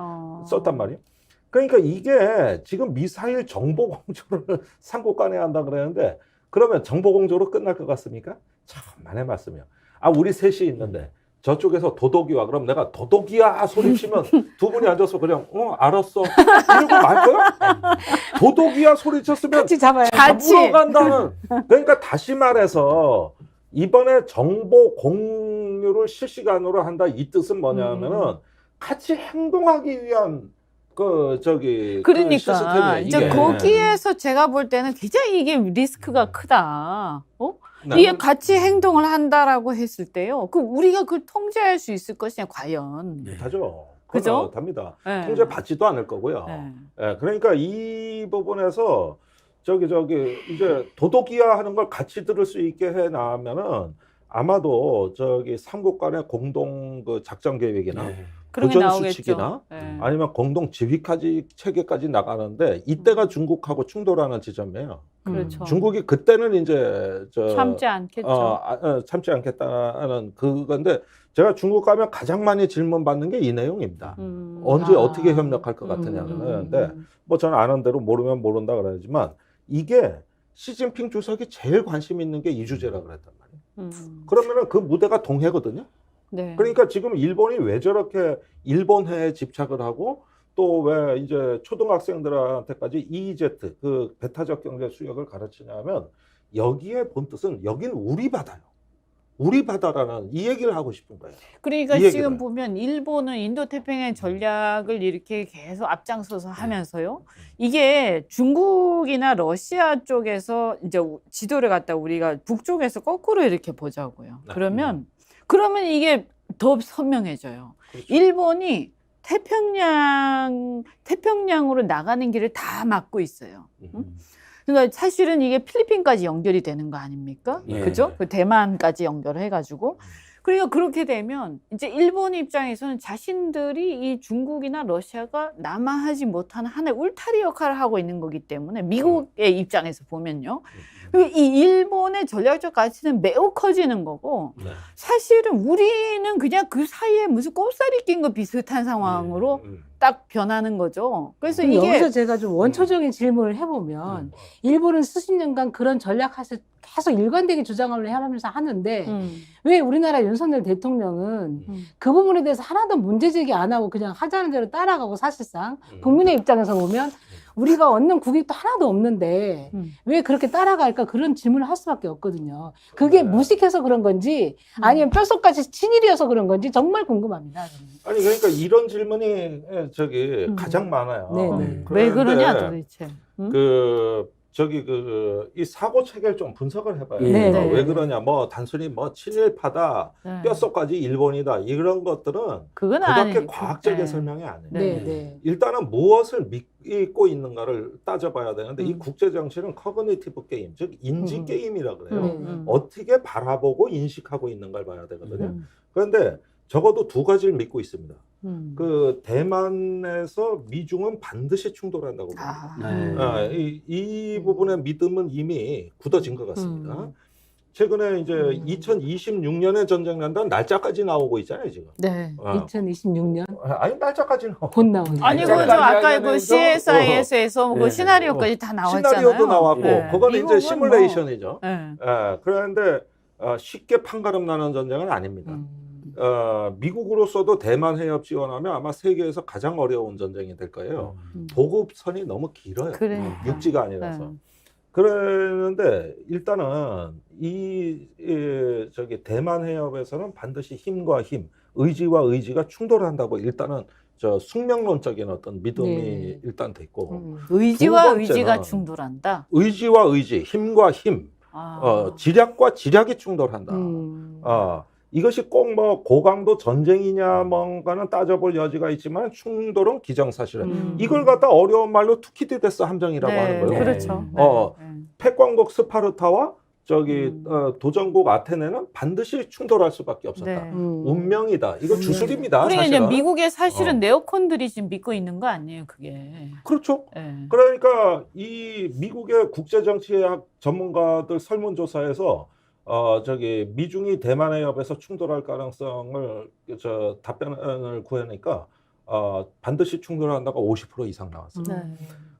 썼단 말이에요. 그러니까 이게 지금 미사일 정보 공조를 삼국간에 한다 그러는데 그러면 정보 공조로 끝날 것 같습니까? 참만의 말씀이요. 아 우리 셋이 있는데 저쪽에서 도독이와 그럼 내가 도독이야 소리 치면 두 분이 앉아서 그냥 알았어 이러고 말 거야? 도독이야 소리 쳤으면
같이 잡아요.
잡으러 간다는. 그러니까 다시 말해서 이번에 정보 공유를 실시간으로 한다 이 뜻은 뭐냐면은 같이 행동하기 위한 그 저기
그러니까
그 시스템이에요,
이제
이게.
거기에서 제가 볼 때는 굉장히 이게 리스크가 크다.
네.
이게 같이 행동을 한다라고 했을 때요. 그 우리가 그걸 통제할 수 있을 것이냐 과연.
하죠.
그죠?
답니다.
네.
통제 받지도 않을 거고요.
네.
예, 그러니까 이 부분에서 저기 이제 도덕이야 하는 걸 같이 들을 수 있게 해 나가면은 아마도 저기 삼국 간의 공동 그 작전 계획이나
그런 게
교전
나오겠죠.
수칙이나
네.
아니면 공동 지휘까지 체계까지 나가는데 이때가 중국하고 충돌하는 지점이에요.
그렇죠.
중국이 그때는 이제
참지 않겠죠.
참지 않겠다는 그건데 제가 중국 가면 가장 많이 질문 받는 게 이 내용입니다. 언제 어떻게 협력할 것 같으냐는. 근데 뭐 저는 아는 대로 모르면 모른다 그러지만 이게 시진핑 주석이 제일 관심 있는 게 이 주제라 그랬단 말이에요. 그러면은 그 무대가 동해거든요.
네.
그러니까 지금 일본이 왜 저렇게 일본해에 집착을 하고 또 왜 이제 초등학생들한테까지 EEZ 그 배타적 경제 수역을 가르치냐면 여기에 본 뜻은 여긴 우리 바다요. 우리 바다라는 이 얘기를 하고 싶은 거예요.
그러니까
이
지금
얘기를.
보면 일본은 인도태평양 전략을 이렇게 계속 앞장서서 하면서요. 이게 중국이나 러시아 쪽에서 이제 지도를 갖다 우리가 북쪽에서 거꾸로 이렇게 보자고요.
네.
그러면 이게 더 선명해져요.
그렇죠.
일본이 태평양으로 나가는 길을 다 막고 있어요. 그러니까 사실은 이게 필리핀까지 연결이 되는 거 아닙니까?
예.
그죠? 그 대만까지 연결을 해가지고. 그러니까 그렇게 되면 이제 일본 입장에서는 자신들이 이 중국이나 러시아가 남하하지 못하는 하나의 울타리 역할을 하고 있는 거기 때문에 미국의 입장에서 보면요. 그리고 이 일본의 전략적 가치는 매우 커지는 거고
네.
사실은 우리는 그냥 그 사이에 무슨 꼽사리 낀 거 비슷한 상황으로 딱 변하는 거죠. 그래서
그럼
이게
여기서 제가 좀 원초적인 질문을 해보면 일본은 수십 년간 그런 전략에서 계속 일관되게 주장을 하면서 하는데 왜 우리나라 윤석열 대통령은 그 부분에 대해서 하나도 문제 제기 안 하고 그냥 하자는 대로 따라가고 사실상 국민의 입장에서 보면 우리가 얻는 국익도 하나도 없는데 왜 그렇게 따라갈까 그런 질문을 할 수밖에 없거든요. 그게 무식해서 그런 건지 아니면 뼛속까지 친일이어서 그런 건지 정말 궁금합니다. 저는.
아니 그러니까 이런 질문이 저기 가장 많아요.
네.
왜 그러냐
그런데
도대체.
이 사고 체계를 좀 분석을 해봐요.
네, 네.
왜 그러냐, 뭐 단순히 뭐 친일파다,
네.
뼛속까지 일본이다 이런 것들은
그건
그렇게
아니죠.
과학적인
네.
설명이 아니에요.
네, 네.
일단은 무엇을 믿고 있는가를 따져봐야 되는데 이 국제 정치는 커그니티브 게임, 즉 인지 게임이라 그래요. 어떻게 바라보고 인식하고 있는가를 봐야 되거든요. 그런데 적어도 두 가지를 믿고 있습니다. 그 대만에서 미중은 반드시 충돌한다고 봅니다. 이 부분의 믿음은 이미 굳어진 것 같습니다. 최근에 이제 2026년에 전쟁 난다는 날짜까지 나오고 있잖아요, 지금.
네.
2026년
아니 날짜까지 나오고.
곧 나오는.
아니
날짜까지
그저 아까 그
하면서,
CSIS에서 그
네.
시나리오까지 다 나왔잖아요.
시나리오도 나왔고,
네.
그거는 이제
미국은
시뮬레이션이죠.
뭐, 네.
그런데 쉽게 판가름 나는 전쟁은 아닙니다. 미국으로서도 대만 해협 지원하면 아마 세계에서 가장 어려운 전쟁이 될 거예요. 보급선이 너무 길어요.
그러니까.
육지가 아니라서.
네.
그런데 일단은 저기 대만 해협에서는 반드시 힘과 힘, 의지와 의지가 충돌한다고 일단은 저 숙명론적인 어떤 믿음이
네.
일단 됐고
의지와
두 번째는
의지가 충돌한다.
의지와 의지, 힘과 힘, 지략과 지략이 충돌한다. 이것이 꼭 뭐 고강도 전쟁이냐 뭔가는 따져볼 여지가 있지만 충돌은 기정사실은 이걸 갖다 어려운 말로 투키디데스 함정이라고
네,
하는 거예요.
그렇죠.
패권국 스파르타와 저기 도전국 아테네는 반드시 충돌할 수밖에 없었다.
네.
운명이다. 이거 주술입니다.
그러니까 이제
사실은.
미국의 사실은 네오콘들이 지금 믿고 있는 거 아니에요, 그게.
그렇죠.
네.
그러니까 이 미국의 국제정치학 전문가들 설문조사에서 저기 미중이 대만 해협에서 충돌할 가능성을 답변을 구하니까 반드시 충돌한다고 50% 이상 나왔어요.
네.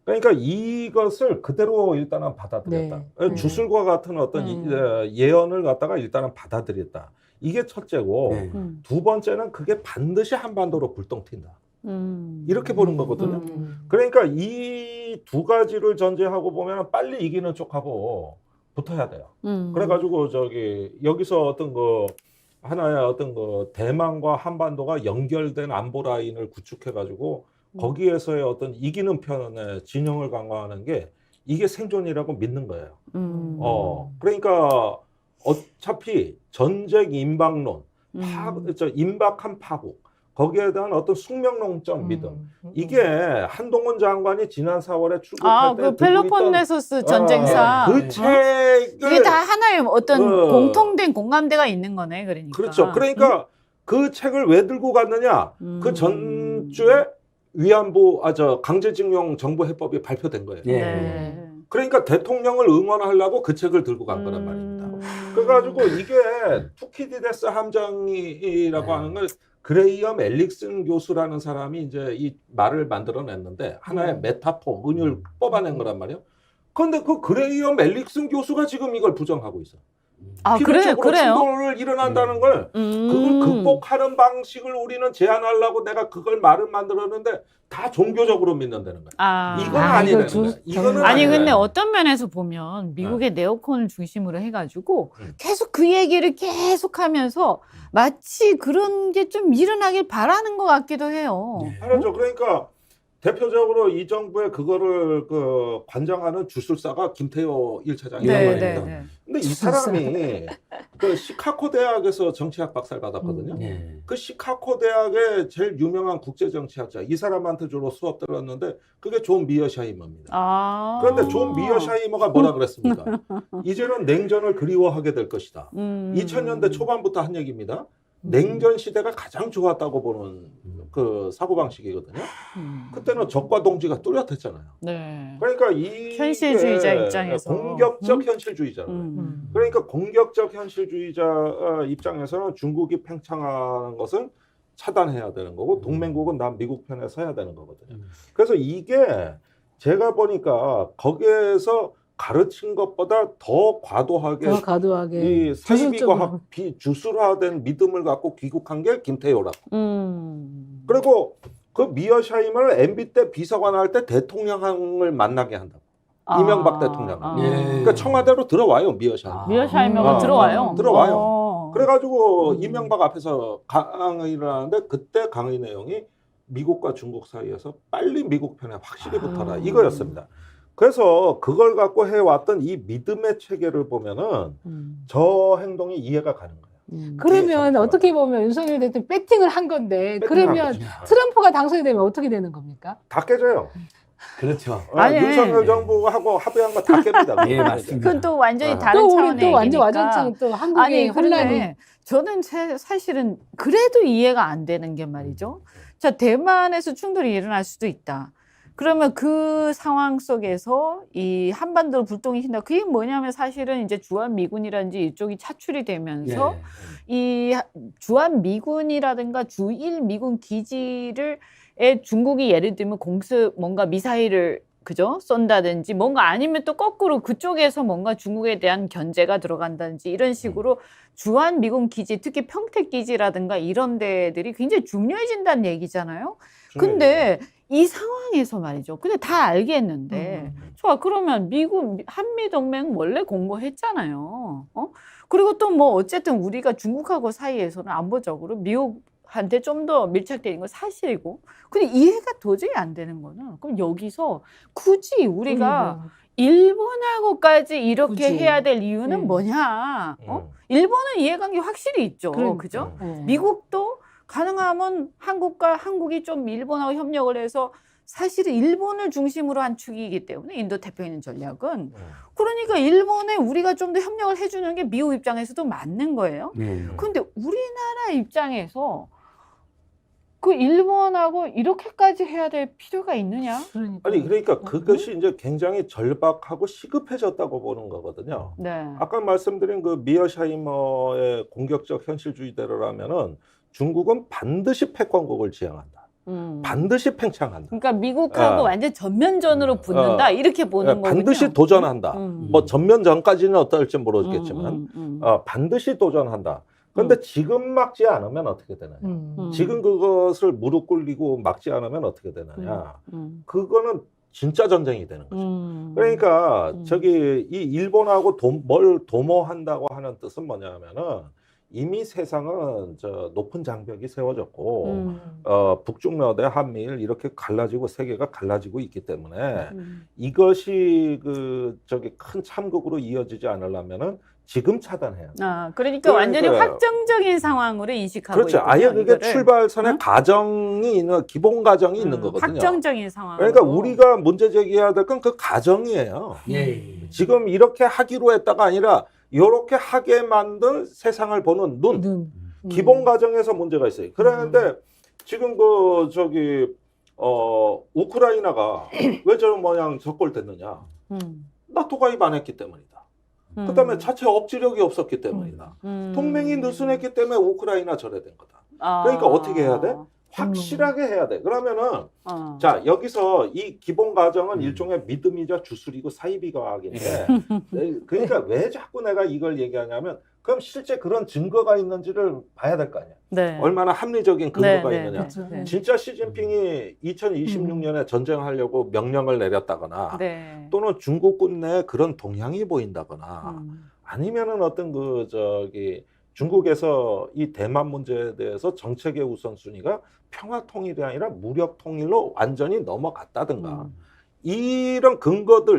그러니까 이것을 그대로 일단은 받아들였다.
네.
주술과 같은 어떤 예언을 갖다가 일단은 받아들였다. 이게 첫째고 두 번째는 그게 반드시 한반도로 불똥 튄다. 이렇게 보는 거거든요. 그러니까 이 두 가지를 전제하고 보면 빨리 이기는 쪽하고 붙어야 돼요. 그래가지고 저기 여기서 어떤 그 하나의 어떤 그 대만과 한반도가 연결된 안보 라인을 구축해가지고 거기에서의 어떤 이기는 편의 진영을 강화하는 게 이게 생존이라고 믿는 거예요. 그러니까 어차피 전쟁 임박론, 임박한 파국, 거기에 대한 어떤 숙명론적 믿음. 이게 한동훈 장관이 지난 4월에 출국할 때
그 펠로폰네소스 전쟁사.
그 책을
이게 다 하나의 어떤 공통된 공감대가 있는 거네, 그러니까.
그렇죠. 그러니까 그 책을 왜 들고 갔느냐? 그 전주에 위안부 강제징용 정부 해법이 발표된 거예요.
네.
그러니까 대통령을 응원하려고 그 책을 들고 간 거란 말입니다. 그래가지고 이게 투키디데스 함정이라고 하는 걸 그레이엄 엘릭슨 교수라는 사람이 이제 이 말을 만들어냈는데 하나의 메타포, 은유를 뽑아낸 거란 말이에요. 그런데 그 그레이엄 엘릭슨 교수가 지금 이걸 부정하고 있어.
그래요?
충돌을 일어난다는 걸 그걸 극복하는 방식을 우리는 제안하려고 내가 그걸 말을 만들었는데 다 종교적으로 믿는다는 거야. 이건 아니라는 거야. 이거는
아니
아니라는
근데
거야.
어떤 면에서 보면 미국의 네오콘을 중심으로 해가지고 계속 그 얘기를 계속하면서 마치 그런 게 좀 일어나길 바라는 것 같기도 해요.
그렇죠. 그러니까 대표적으로 이 정부의 그거를 그 관장하는 주술사가 김태호 1차장이라고 합니다. 근데 이 사람이 그 시카고 대학에서 정치학 박사를 받았거든요. 그 시카고 대학의 제일 유명한 국제 정치학자 이 사람한테 주로 수업 들었는데 그게 존 미어샤이머입니다. 그런데 존 미어샤이머가 뭐라 그랬습니까? 이제는 냉전을 그리워하게 될 것이다. 2000년대 초반부터 한 얘기입니다. 냉전 시대가 가장 좋았다고 보는 그 사고방식이거든요. 그때는 적과 동지가 뚜렷했잖아요.
네.
그러니까 이
현실주의자 입장에서
공격적 현실주의자는 그러니까 공격적 현실주의자 입장에서는 중국이 팽창하는 것은 차단해야 되는 거고 동맹국은 난 미국 편에 서야 되는 거거든요. 그래서 이게 제가 보니까 거기에서 가르친 것보다 더 과도하게 이 사이비과 주술화된 믿음을 갖고 귀국한 게 김태효라고. 그리고 그 미어샤임을 MB 때 비서관 할 때 대통령을 만나게 한다고. 이명박 대통령. 그러니까 청와대로 들어와요, 미어샤임.
미어샤임은 들어와요.
들어와요. 그래가지고 이명박 앞에서 강의를 하는데 그때 강의 내용이 미국과 중국 사이에서 빨리 미국 편에 확실히 붙어라 이거였습니다. 그래서 그걸 갖고 해왔던 이 믿음의 체계를 보면은 저 행동이 이해가 가는 거예요.
그러면 어떻게 보면 윤석열 대통령이 배팅을 한 건데 그러면 트럼프가 당선이 되면 어떻게 되는 겁니까?
다 깨져요.
그렇죠.
아니,
윤석열 정부하고 합의한 거 다 깹니다.
예, 맞습니다.
그건 또 완전히
아.
다른
또
차원의
우리 또 완전
얘기니까.
와전층 또 한국의 혼란이.
그런데 저는 사실은 그래도 이해가 안 되는 게 말이죠. 자, 대만에서 충돌이 일어날 수도 있다. 그러면 그 상황 속에서 이 한반도로 불똥이 튄다. 그게 뭐냐면 사실은 이제 주한미군이라든지 이쪽이 차출이 되면서 이 주한미군이라든가 주1 미군 기지를 중국이 예를 들면 뭔가 미사일을 그죠? 쏜다든지 뭔가 아니면 또 거꾸로 그쪽에서 뭔가 중국에 대한 견제가 들어간다든지 이런 식으로 주한 미군 기지, 특히 평택 기지라든가 이런 데들이 굉장히 중요해진다는 얘기잖아요. 근데 이 상황에서 말이죠. 근데 다 알겠는데, 좋아. 그러면 한미 동맹 원래 공고했잖아요. 그리고 또 뭐 어쨌든 우리가 중국하고 사이에서는 안보적으로 미국한테 좀 더 밀착되는 건 사실이고. 근데 이해가 도저히 안 되는 거는 그럼 여기서 굳이 우리가 일본하고까지 이렇게
굳이.
해야 될 이유는
네.
뭐냐? 일본은 이해관계 확실히 있죠. 그죠? 미국도 가능하면 한국이 좀 일본하고 협력을 해서 사실은 일본을 중심으로 한 축이기 때문에 인도태평양 전략은 그러니까 일본에 우리가 좀 더 협력을 해주는 게 미국 입장에서도 맞는 거예요. 그런데 우리나라 입장에서 그 일본하고 이렇게까지 해야 될 필요가 있느냐?
아니 그러니까 그것이 이제 굉장히 절박하고 시급해졌다고 보는 거거든요.
네.
아까 말씀드린 그 미어샤이머의 공격적 현실주의대로라면은 중국은 반드시 패권국을 지향한다. 반드시 팽창한다.
그러니까 미국하고 완전 전면전으로 붙는다 이렇게 보는 거군요.
반드시 도전한다. 뭐 전면전까지는 어떨지 모르겠지만 반드시 도전한다. 그런데 지금 막지 않으면 어떻게 되느냐. 지금 그것을 무릎 꿇리고 막지 않으면 어떻게 되느냐. 그거는 진짜 전쟁이 되는 거죠. 그러니까 저기 이 일본하고 뭘 도모한다고 하는 뜻은 뭐냐면은 이미 세상은 저 높은 장벽이 세워졌고 북중러대 한미일 이렇게 갈라지고 세계가 갈라지고 있기 때문에 이것이 그 저기 큰 참극으로 이어지지 않으려면은 지금 차단해야 돼.
그러니까 완전히 확정적인 상황으로 인식하고
그렇죠.
있군요.
아예 그게
이거를.
출발선에 가정이 있는 기본 가정이 있는 거거든요.
확정적인 상황.
그러니까 우리가 문제 제기해야 될 건 그 가정이에요. 지금 이렇게 하기로 했다가 아니라 이렇게 하게 만든 세상을 보는 눈. 기본 가정에서 문제가 있어요. 그런데 지금 그 저기 우크라이나가 왜 저런 모양 적골됐느냐? 나토 가입 안 했기 때문이다. 그다음에 자체 억지력이 없었기 때문이다. 동맹이 느슨했기 때문에 우크라이나 절해된 거다. 그러니까 어떻게 해야 돼? 확실하게 해야 돼. 그러면은 자 여기서 이 기본 가정은 일종의 믿음이자 주술이고 사이비과학인데 그러니까 왜 자꾸 내가 이걸 얘기하냐면 그럼 실제 그런 증거가 있는지를 봐야 될 거 아니야.
네.
얼마나 합리적인 근거가 있느냐.
네.
진짜 시진핑이 2026년에 전쟁하려고 명령을 내렸다거나 또는 중국군 내에 그런 동향이 보인다거나 아니면은 어떤 그 저기 중국에서 이 대만 문제에 대해서 정책의 우선순위가 평화 통일이 아니라 무력 통일로 완전히 넘어갔다든가 이런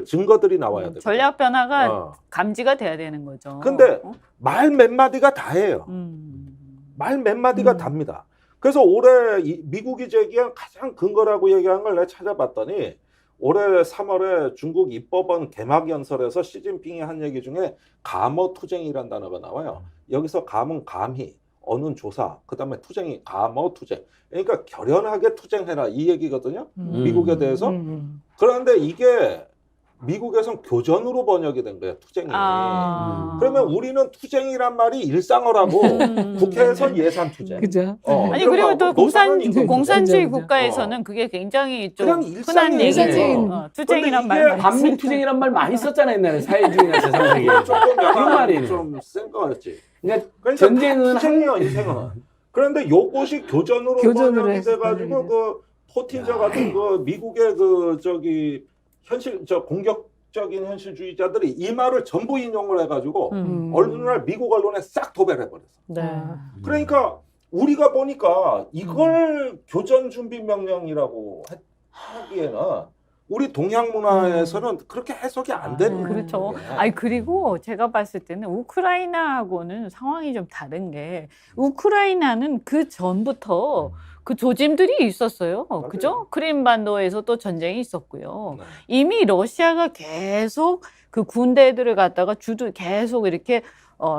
증거들이 나와야 돼요.
전략 변화가 감지가 돼야 되는 거죠.
근데 말 몇 마디가 다예요. 말 몇 마디가 답니다. 그래서 올해 미국이 제기한 가장 근거라고 얘기한 걸 내가 찾아봤더니 올해 3월에 중국 입법원 개막연설에서 시진핑이 한 얘기 중에 감어투쟁이라는 단어가 나와요. 여기서 감은 감히, 어는 조사, 그 다음에 투쟁이 감어투쟁. 그러니까 결연하게 투쟁해라 이 얘기거든요. 미국에 대해서. 그런데 이게 미국에선 교전으로 번역이 된 거야, 투쟁이.
그러면
그러면 우리는 투쟁이란 말이 일상어라고 국회에선 예산 투쟁.
그죠?
아니
이런
그리고
거
또
하고 노사는 임금
공산주의
그죠, 그죠.
국가에서는 그게 굉장히 좀
그냥
흔한
일상이에요.
얘기예요. 투쟁이란
근데 이게
말.
반미투쟁이란 말 많이 썼잖아요, 옛날에 사회주의나 세상세계.
조금
그런
약간
말이에요.
좀센 거였지.
그러니까
그러니까
전쟁은
투쟁이야 인생은. 그런데 요것이 교전으로 번역이
했었구나,
돼가지고
그래.
그 포틴저 같은 그 미국의 그 저기 현실 공격적인 현실주의자들이 이 말을 전부 인용을 해가지고 어느 날 미국 언론에 싹 도배를 해버렸어.
네.
그러니까 우리가 보니까 이걸 교전 준비 명령이라고 하기에는 우리 동양 문화에서는 그렇게 해석이 안 되는
그렇죠.
거예요.
아니 그리고 제가 봤을 때는 우크라이나하고는 상황이 좀 다른 게 우크라이나는 그 전부터 그 조짐들이 있었어요. 그죠? 크림반도에서 또 전쟁이 있었고요.
네.
이미 러시아가 계속 그 군대들을 갖다가 계속 이렇게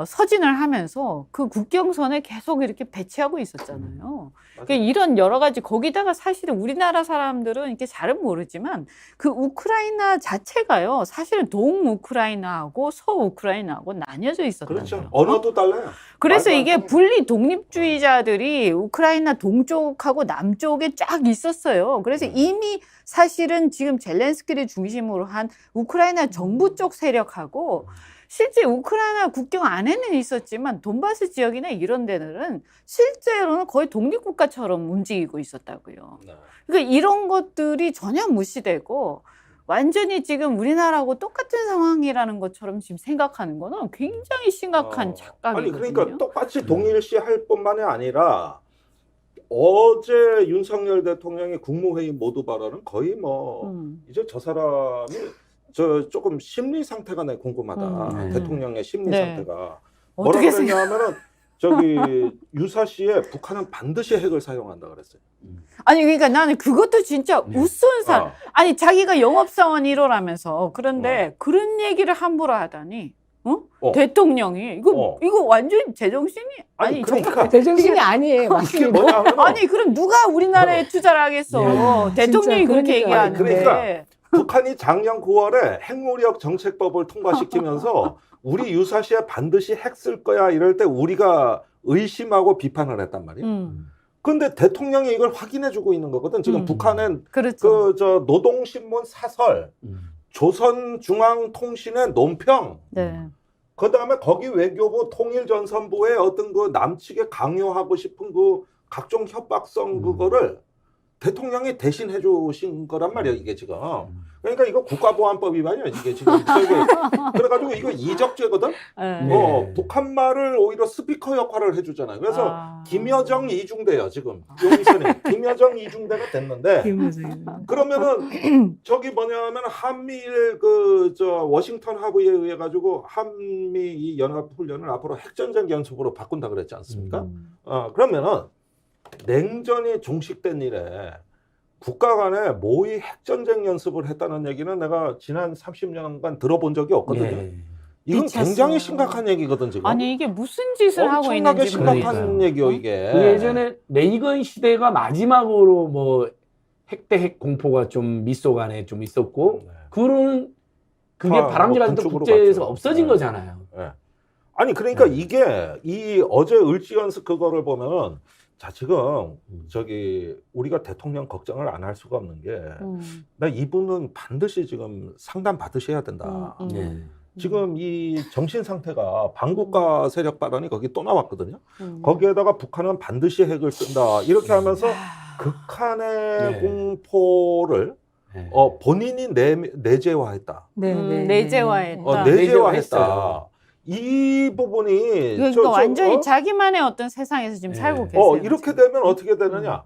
서진을 하면서 그 국경선에 계속 이렇게 배치하고 있었잖아요. 그러니까 이런 여러 가지 거기다가 사실은 우리나라 사람들은 이렇게 잘은 모르지만 그 우크라이나 자체가요. 사실은 동우크라이나하고 서우크라이나하고 나뉘어져 있었던
그렇죠.
거예요.
언어도 달라요.
그래서
말도
이게
안 통해요.
분리 독립주의자들이 우크라이나 동쪽하고 남쪽에 쫙 있었어요. 그래서 이미 사실은 지금 젤렌스키를 중심으로 한 우크라이나 정부 쪽 세력하고 실제 우크라이나 국경 안에는 있었지만 돈바스 지역이나 이런 데들은 실제로는 거의 독립국가처럼 움직이고 있었다고요.
네.
그러니까 이런 것들이 전혀 무시되고 완전히 지금 우리나라하고 똑같은 상황이라는 것처럼 지금 생각하는 거는 굉장히 심각한 착각이거든요.
아니 그러니까 똑같이 동일시할 뿐만이 아니라 어제 윤석열 대통령의 국무회의 모두 발언은 거의 뭐 이제 저 사람이 조금 심리 상태가 내 궁금하다. 대통령의 심리
네.
상태가 뭐라
어떻게
그랬냐면은 저기 유사시에 북한은 반드시 핵을 사용한다 그랬어요.
아니 그러니까 나는 그것도 진짜 우스운 사람.
어.
아니 자기가 영업사원 1호라면서 그런데 그런 얘기를 함부로 하다니 대통령이 이거 완전 제정신이
아니 그러니까
제정신이 아니에요.
이게
맞습니다.
뭐냐면
아니 그럼 누가 우리나라에 투자를 하겠어.
예.
대통령이
진짜
그렇게
그러니까.
얘기하는데.
그러니까 북한이 작년 9월에 핵무력 정책법을 통과시키면서 우리 유사시에 반드시 핵 쓸 거야 이럴 때 우리가 의심하고 비판을 했단 말이에요. 근데 대통령이 이걸 확인해주고 있는 거거든. 지금 북한은
그렇죠.
그 노동신문 사설, 조선중앙통신의 논평,
네.
그 다음에 거기 외교부 통일전선부의 어떤 그 남측에 강요하고 싶은 그 각종 협박성 그거를 대통령이 대신 해주신 거란 말이에요, 이게 지금. 그러니까 이거 국가보안법 위반이야, 이게 지금. 그래가지고 이거 이적죄거든?
네.
북한 말을 오히려 스피커 역할을 해주잖아요. 그래서
아.
김여정 이중대요, 지금. 용선이. 김여정 이중대가 됐는데. 그러면은 저기 뭐냐면 한미일 워싱턴 합의에 의해 가지고 한미 이 연합 훈련을 앞으로 핵전쟁 연습으로 바꾼다 그랬지 않습니까? 그러면은 냉전이 종식된 이래 국가 간에 모의 핵전쟁 연습을 했다는 얘기는 내가 지난 30년간 들어본 적이 없거든요.
예.
이건
미쳤어.
굉장히 심각한 얘기거든 지금.
아니 이게 무슨 짓을 하고
엄청나게
있는지
심각한
모르겠어요.
얘기요 이게.
그 예전에 레이건 시대가 마지막으로 뭐 핵 대 핵 공포가 좀 미소간에 좀 있었고 그게 바람직하게 국제에서 없어진 거잖아요.
네. 아니 그러니까 이게 이 어제 을지연습 그거를 보면은 자 지금 저기 우리가 대통령 걱정을 안 할 수가 없는 게 나 이분은 반드시 지금 상담 받으셔야 된다.
네.
지금 이 정신 상태가 반국가 세력 발언이 거기 또 나왔거든요. 거기에다가 북한은 반드시 핵을 쓴다 이렇게 하면서 극한의
네.
공포를
네.
본인이 내재화했다.
내재화했다.
내재화했다. 이 부분이
그러니까 완전히 자기만의 어떤 세상에서 지금 살고 계세요.
이렇게 되면 어떻게 되느냐?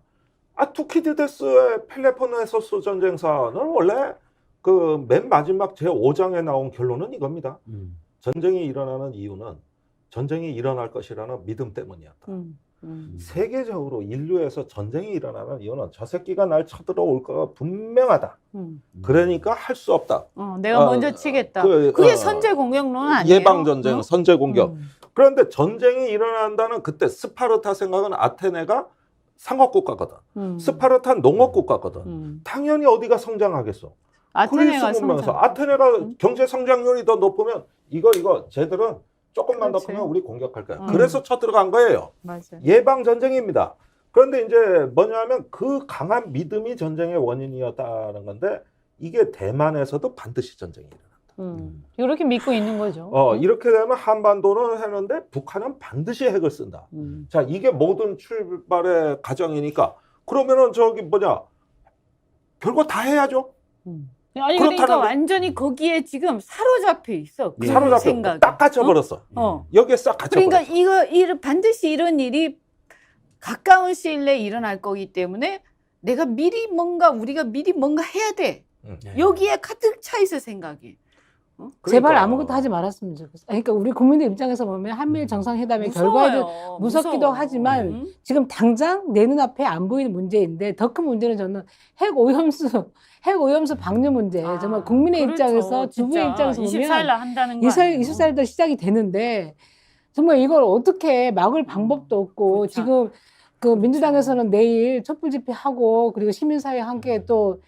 투키디데스의 펠레폰네소스 전쟁사는 원래 그 맨 마지막 제5장에 나온 결론은 이겁니다. 전쟁이 일어나는 이유는 전쟁이 일어날 것이라는 믿음 때문이었다. 세계적으로 인류에서 전쟁이 일어나는 이유는 저 새끼가 날 쳐들어올 거가 분명하다. 그러니까 할 수 없다.
내가 먼저 치겠다. 그게 선제 공격론은 아니에요.
예방전쟁, 선제 공격. 그런데 전쟁이 일어난다는 그때 스파르타 생각은 아테네가 상업국가거든. 스파르타는 농업국가거든. 당연히 어디가 성장하겠어.
아테네가
그리스 문명에서
성장.
아테네가 경제 성장률이 더 높으면 이거 쟤들은 조금만 더
그렇지.
크면 우리 공격할 거야.
음.
그래서 쳐들어간 거예요.
맞아.
예방 전쟁입니다. 그런데 이제 뭐냐면 그 강한 믿음이 전쟁의 원인이었다는 건데 이게 대만에서도 반드시 전쟁이 일어난다.
이렇게 믿고 있는 거죠.
이렇게 되면 한반도는 했는데 북한은 반드시 핵을 쓴다. 자, 이게 모든 출발의 과정이니까 그러면은 별거 다 해야죠.
아니 그러니까
그렇다는-
완전히 거기에 지금 사로잡혀 있어. 그
사로잡혀
생각에.
딱 갇혀버렸어. 여기에 싹 갇혀버렸어.
그러니까 반드시 이런 일이 가까운 시일 내에 일어날 거기 때문에 우리가 미리 뭔가 해야 돼.
네.
여기에 가득 차 있을 생각이.
제발
그러니까.
아무것도 하지 말았으면 좋겠어. 그러니까 우리 국민들 입장에서 보면 한미일 정상회담의
무서워요.
결과에도 무섭기도
무서워.
하지만 지금 당장 내 눈앞에 안 보이는 문제인데 더 큰 문제는 저는 핵 오염수 방류 문제. 정말 국민의
그렇죠.
입장에서 주부의 입장에서
24일
보면
날 한다는 거 아니에요?
24일도 시작이 되는데 정말 이걸 어떻게 막을 방법도 없고
그렇죠.
지금 그 민주당에서는 내일 촛불 집회하고 그리고 시민사회 함께 또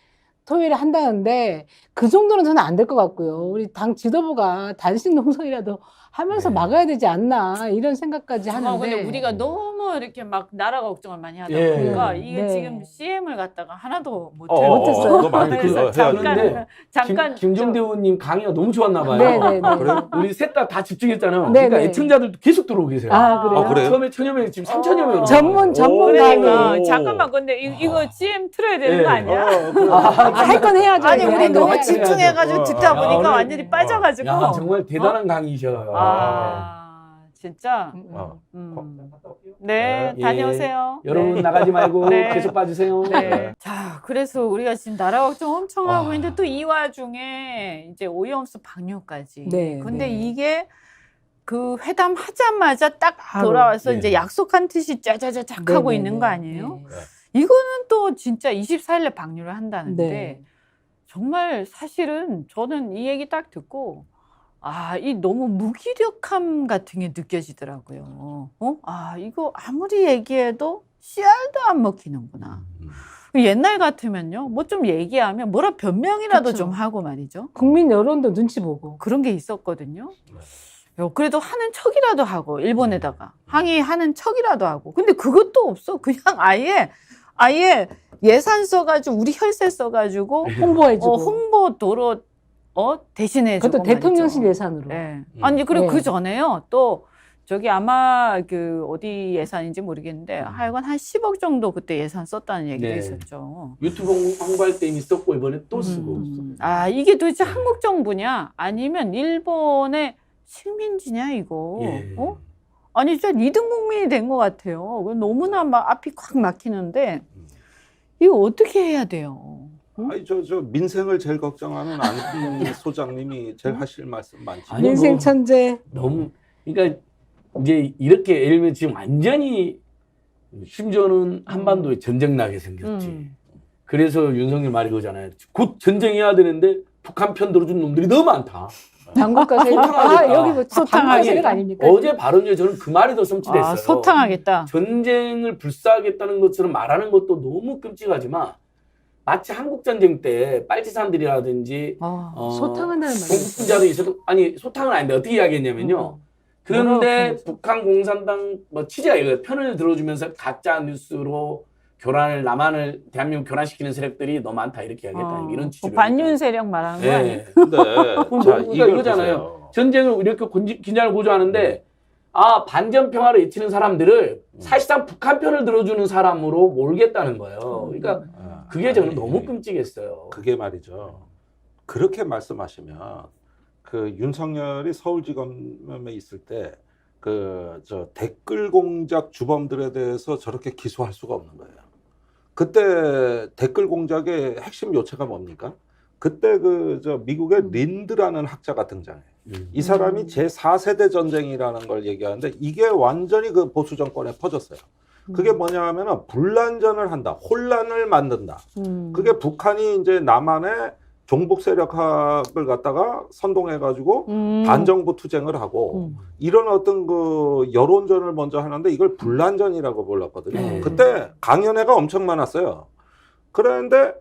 토요일에 한다는데 그 정도는 저는 안 될 것 같고요. 우리 당 지도부가 단식 농성이라도 하면서
네.
막아야 되지 않나 이런 생각까지
근데
하는데
우리가 너무 이렇게 막 나라 걱정을 많이 하다
예.
보니까 이게
네.
지금 CM을 갖다가 하나도
못했어요.
그거 많이
그래서
해야죠.
잠깐
김정대 의원님 강의가 너무 좋았나 봐요.
네네네.
그래요?
우리 셋 다 집중했잖아요.
네네.
그러니까 애청자들도 계속 들어오고 계세요.
아 그래요?
그래요?
처음에 1000여 지금 3000여 명.
전문
그러니까
강의.
잠깐만 근데 이거 CM 틀어야 되는
예.
거 아니야?
할 건 해야죠.
아니
이제.
우리 너무
해야죠.
집중해가지고 듣다
아,
보니까
오늘-
완전히 빠져가지고
야, 정말 대단한 강의셔요.
진짜
어.
네
예.
다녀오세요.
여러분
네.
나가지 말고
네.
계속 봐주세요.
네. 자, 그래서 우리가 지금 나라 걱정 엄청 하고
아.
있는데 또 이 와중에 이제 오염수 방류까지.
네,
근데
네.
이게 그 회담 하자마자 딱
바로.
돌아와서
네.
이제 약속한 듯이 짜자자작 하고
네네네.
있는 거 아니에요?
네.
이거는 또 진짜 24일에 방류를 한다는데
네.
정말 사실은 저는 이 얘기 딱 듣고 이 너무 무기력함 같은 게 느껴지더라고요. 이거 아무리 얘기해도 씨알도 안 먹히는구나. 옛날 같으면요, 뭐 좀 얘기하면 뭐라 변명이라도
그쵸.
좀 하고 말이죠.
국민 여론도 눈치 보고.
그런 게 있었거든요. 그래도 하는 척이라도 하고 일본에다가 항의하는 척이라도 하고. 근데 그것도 없어. 그냥 아예 예산 써가지고 우리 혈세 써가지고
홍보해주고.
홍보 도로 대신해주고
그것도 대통령실
말이죠.
예산으로.
네. 아니 그리고
네.
그 전에요 또 저기 아마 그 어디 예산인지 모르겠는데 하여간 한 10억 정도 그때 예산 썼다는 얘기도
네.
있었죠.
유튜브 홍보할 때 이미 썼고 이번에 또 쓰고.
이게 도대체 한국 정부냐 아니면 일본의 식민지냐 이거.
예.
아니 진짜 2등 국민이 된 것 같아요. 너무나 막 앞이 콱 막히는데 이거 어떻게 해야 돼요?
아니 저 민생을 제일 걱정하는 안 소장님이 제일 하실 말씀 많지.
아니,
민생
뭐-
천재.
너무 그러니까 이제 이렇게 예를 들면 지금 완전히 심지어는 한반도에 전쟁 나게 생겼지. 그래서 윤석열 말이 그거잖아요. 곧 전쟁해야 되는데 북한 편 들어준 놈들이 너무 많다.
당국과 세력.
소탕하겠다.
여기 뭐 소탕 세력 아닙니까?
어제 발언 중에 저는 그 말이 더 섬찟했어요.
소탕하겠다.
전쟁을 불사하겠다는 것처럼 말하는 것도 너무 끔찍하지만 마치 한국 전쟁 때 빨치산들이라든지
소탕한다는 말이에요.
공국분자도 있어도 아니 소탕은 아닌데 어떻게 이야기했냐면요. 그런데 북한 공산당 취재가 이거 편을 들어주면서 가짜 뉴스로 교란을 대한민국 교란시키는 세력들이 너무 많다 이렇게 이야기했다 이런 취지로.
반윤 세력 말하는 거 아니에요?
네.
근데 자,
이거잖아요.
보세요.
전쟁을 이렇게 긴장을 고조하는데 반전 평화를 외치는 사람들을 사실상 북한 편을 들어주는 사람으로 몰겠다는 거예요. 그러니까 그게 저는 너무 끔찍했어요.
그게 말이죠. 그렇게 말씀하시면 그 윤석열이 서울지검에 있을 때 댓글 공작 주범들에 대해서 저렇게 기소할 수가 없는 거예요. 그때 댓글 공작의 핵심 요체가 뭡니까? 그때 미국의 린드라는 학자가 등장해요. 이 사람이 제4세대 전쟁이라는 걸 얘기하는데 이게 완전히 그 보수 정권에 퍼졌어요. 그게 뭐냐 하면은 분란전을 한다. 혼란을 만든다. 그게 북한이 이제 남한의 종북 세력학을 갖다가 선동해가지고 반정부 투쟁을 하고 이런 어떤 그 여론전을 먼저 하는데 이걸 분란전이라고 불렀거든요. 그때 강연회가 엄청 많았어요. 그런데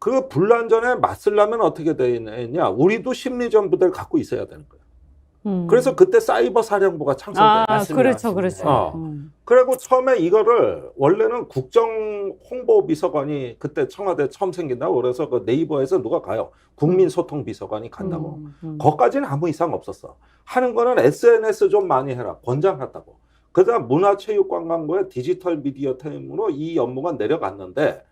그 분란전에 맞서려면 어떻게 되느냐? 우리도 심리전 부대를 갖고 있어야 되는 거예요. 그래서 그때 사이버 사령부가 창설돼요.
맞습니다.
그렇죠,
맞습니다.
그렇죠.
그리고 처음에 이거를 원래는 국정 홍보 비서관이 그때 청와대 처음 생긴다고 그래서 그 네이버에서 누가 가요. 국민소통 비서관이 간다고. 거기까지는 아무 이상 없었어. 하는 거는 SNS 좀 많이 해라. 권장했다고. 그다음 문화체육관광부의 디지털 미디어 팀으로 이 업무가 내려갔는데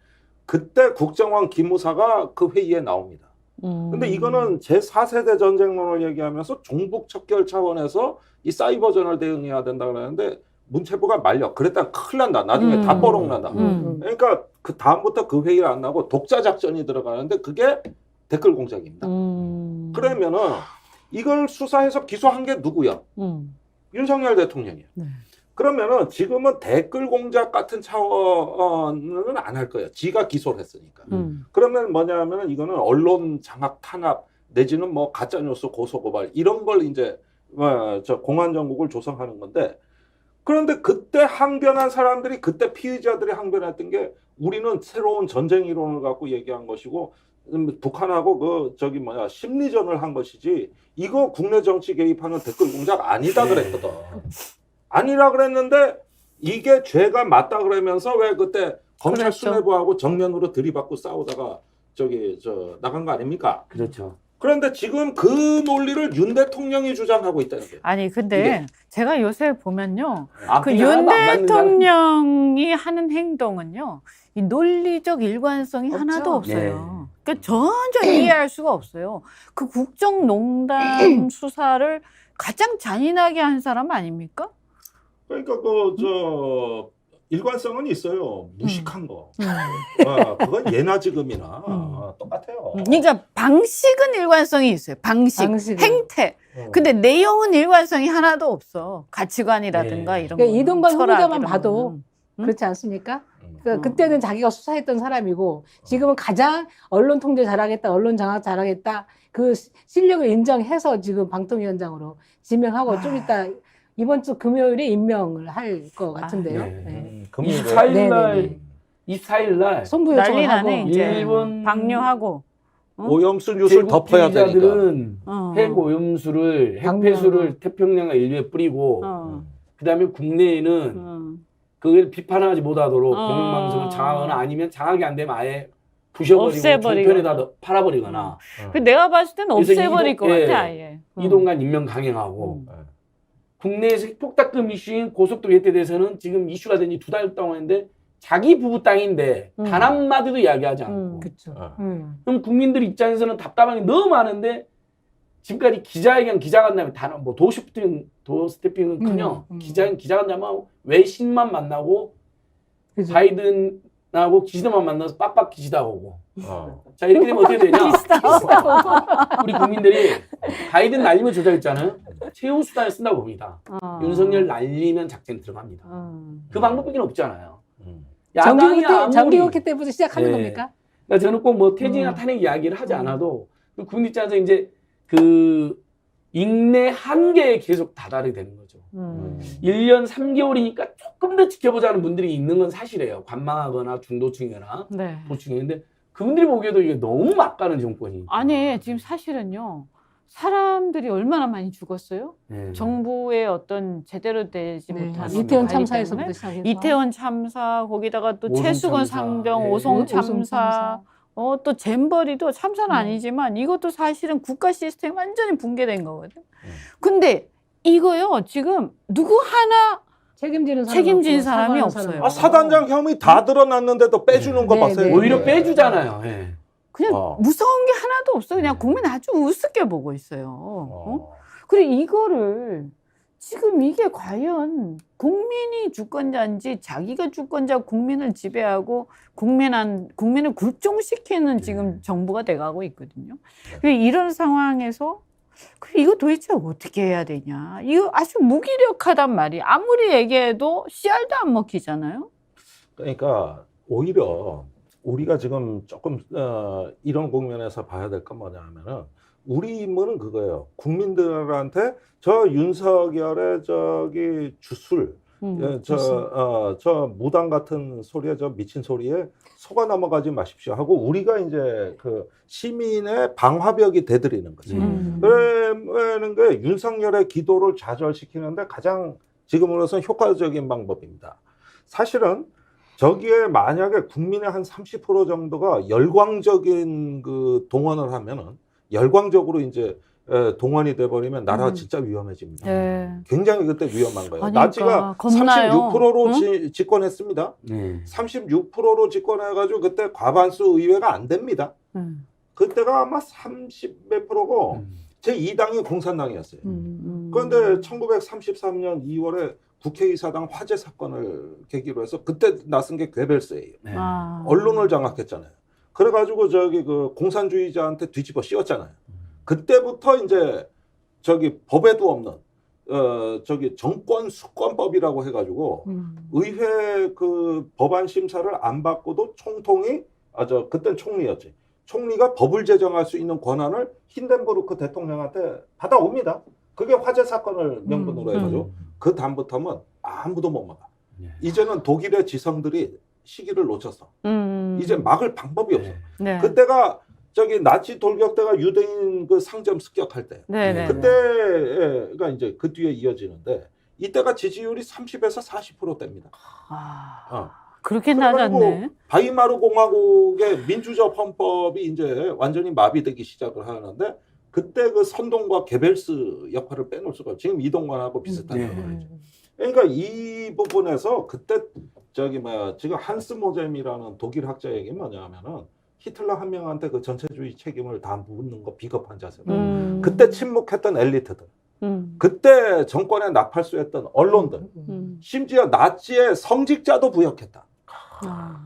그때 국정원 기무사가 그 회의에 나옵니다. 근데 이거는 제4세대 전쟁론을 얘기하면서 종북 척결 차원에서 이 사이버전을 대응해야 된다 그러는데 문체부가 말려. 그랬다 큰일 난다. 나중에 다 뽀록 난다. 그러니까 그 다음부터 그 회의를 안 하고 독자 작전이 들어가는데 그게 댓글 공작입니다. 그러면은 이걸 수사해서 기소한 게 누구야? 윤석열 대통령이야.
네.
그러면은 지금은 댓글 공작 같은 차원은 안 할 거예요. 지가 기소를 했으니까. 그러면 뭐냐면은 이거는 언론 장악 탄압 내지는 뭐 가짜 뉴스 고소 고발 이런 걸 이제 저 공안 정국을 조성하는 건데 그런데 그때 항변한 사람들이 그때 피의자들이 항변했던 게 우리는 새로운 전쟁 이론을 갖고 얘기한 것이고 북한하고 그 저기 뭐야 심리전을 한 것이지 이거 국내 정치 개입하는 댓글 공작 아니다 그랬거든. 아니라 그랬는데 이게 죄가 맞다 그러면서 왜 그때 검찰
그랬죠.
수뇌부하고 정면으로 들이받고 싸우다가 저기 나간 거 아닙니까?
그렇죠.
그런데 지금 그 논리를 윤 대통령이 주장하고 있다는 거예요.
아니 근데 제가 요새 보면요, 그
앞뒤가
윤
하나도 안 맞는
대통령이 하는 행동은요, 이 논리적 일관성이
없죠.
하나도 없어요.
네.
그러니까 전혀 이해할 수가 없어요. 그 국정농단 수사를 가장 잔인하게 한 사람 아닙니까?
그러니까 일관성은 있어요. 무식한 거.
음.
그건 예나 지금이나 똑같아요.
그러니까 방식은 일관성이 있어요. 방식, 행태. 근데 내용은 일관성이 하나도 없어. 가치관이라든가
네.
이런 거.
그러니까 이동관 후보자만 봐도
음?
그렇지 않습니까? 그때는 자기가 수사했던 사람이고 지금은 가장 언론 통제 잘하겠다, 언론 장악 잘하겠다 그 실력을 인정해서 지금 방통위원장으로 지명하고 좀 이따 이번 주 금요일에 임명을 할 것 같은데요.
네.
네.
24일 날
네네네.
24일 날
송부
난리
요청하고
나네 이제.
일본
방류하고.
오염수 뉴스를 덮어야 되니까.
대국주의자들은
어.
핵 오염수를
방류.
핵폐수를 태평양과 인류에 뿌리고
어.
그다음에 국내에는
어.
그걸 비판하지 못하도록
어.
공영방송을 장악하거나 아니면 장악이 안 되면 아예 부셔버리고
없애버리거나.
종편에다 팔아버리거나
그 내가 봤을 때는
그래서
없애버릴 것
예.
같아 아예.
이동관 임명 강행하고 국내에서 핵폭탄급 이슈인 고속도로 혜택에 대해서는 지금 이슈가 된 지 2달 동안 했는데 자기 부부 땅인데 단 한마디도 이야기하지 않고
그렇죠.
그럼 국민들 입장에서는 답답한 게 너무 많은데 지금까지 기자회견 기자간담회 뭐 도스태핑은커녕 기자회견 기자간담회 외신만 만나고
그죠.
바이든하고 기시다만 만나서 빡빡 기시다 오고 자 이렇게 되면 어떻게 되냐 우리 국민들이 바이든 날리면 조작했잖아요 최후 수단을 쓴다고 봅니다 윤석열 날리면 작전 들어갑니다 그 방법밖에 없잖아요 야당이
정기국회 때부터 시작하는
네.
겁니까?
그러니까 저는 꼭 뭐 퇴진이나 탄핵 이야기를 하지 않아도 그 국민 입장에서 이제 그 인내 한계에 계속 다다르게 되는 거죠. 1년 3개월이니까 조금 더 지켜보자는 분들이 있는 건 사실이에요. 관망하거나 중도층이거나
네.
보층인데 그분들이 보기에도 이게 너무 막가는 정권이.
아니 지금 사실은요. 사람들이 얼마나 많이 죽었어요?
네.
정부의 어떤 제대로 되지
네.
못한
이태원
관리
참사에서부터
때문에.
시작해서
이태원 참사 거기다가 또
오송
최수건
참사.
상병
네.
오송
오송
참사 또 잼버리도 참사는
네.
아니지만 이것도 사실은 국가 시스템이 완전히 붕괴된 거거든. 근데 이거요 지금 누구 하나
책임지는
사람이 없어요.
사단장 혐의 다 드러났는데도 빼주는 거
네,
봤어요.
네.
오히려 빼주잖아요. 예.
그냥 무서운 게 하나도 없어. 그냥 국민 아주 우습게 보고 있어요. 그리고 이거를 지금 이게 과연 국민이 주권자인지 자기가 주권자 국민을 지배하고 국민을 굴종시키는 지금 정부가 돼가고 있거든요. 이런 상황에서 이거 도대체 어떻게 해야 되냐. 이거 아주 무기력하단 말이에요. 아무리 얘기해도 씨알도 안 먹히잖아요.
그러니까 오히려 우리가 지금 조금 이런 국면에서 봐야 될 건 뭐냐 하면은 우리 임무는 그거예요. 국민들한테 저 윤석열의 저기 주술 예, 저 무당 같은 소리에 저 미친 소리에 속아 넘어가지 마십시오 하고 우리가 이제 그 시민의 방화벽이 돼드리는 거죠. 그러는 게 윤석열의 기도를 좌절시키는데 가장 지금으로서는 효과적인 방법입니다. 사실은 저기에 만약에 국민의 한 30% 정도가 열광적인 그 동원을 하면은 열광적으로 이제 동원이 돼버리면 나라가 진짜 위험해집니다.
네.
굉장히 그때 위험한 거예요.
그러니까,
나치가
겁나요.
36%로
응?
집권했습니다.
네.
36%로 집권해가지고 그때 과반수 의회가 안 됩니다. 그때가 아마 30몇 프로고 제2당이 공산당이었어요. 그런데 1933년 2월에 국회의사당 화재 사건을 계기로 해서 그때 나선 게 괴벨스예요.
네.
아.
언론을 장악했잖아요. 그래가지고 저기 그 공산주의자한테 뒤집어 씌웠잖아요. 그때부터 이제 저기 법에도 없는 저기 정권 수권법이라고 해가지고 의회 그 법안 심사를 안 받고도 총통이 그땐 총리였지. 총리가 법을 제정할 수 있는 권한을 힌덴부르크 대통령한테 받아옵니다. 그게 화재 사건을 명분으로 해가지고 그 다음부터는 아무도 못 막아.
네.
이제는 독일의 지성들이 시기를 놓쳤어. 이제 막을 방법이 없어.
네.
그때가 저기 나치 돌격대가 유대인 그 상점 습격할 때.
네네.
그때가 이제 그 뒤에 이어지는데 이때가 지지율이 30에서 40%대입니다.
아, 그렇게
그래가지고
낮았네.
바이마르 공화국의 민주적 헌법이 이제 완전히 마비되기 시작을 하는데 그때 그 선동과 게벨스 역할을 빼놓을 수가 없어요. 지금 이동관하고 비슷한 역할이죠. 그러니까 이 부분에서 그때 저기 지금 한스 모젬이라는 독일 학자 얘기 뭐냐면은 히틀러 한 명한테 그 전체주의 책임을 다 묻는 거 비겁한 자세다. 그때 침묵했던 엘리트들, 그때 정권에 나팔수했던 언론들, 심지어 나치의 성직자도 부역했다.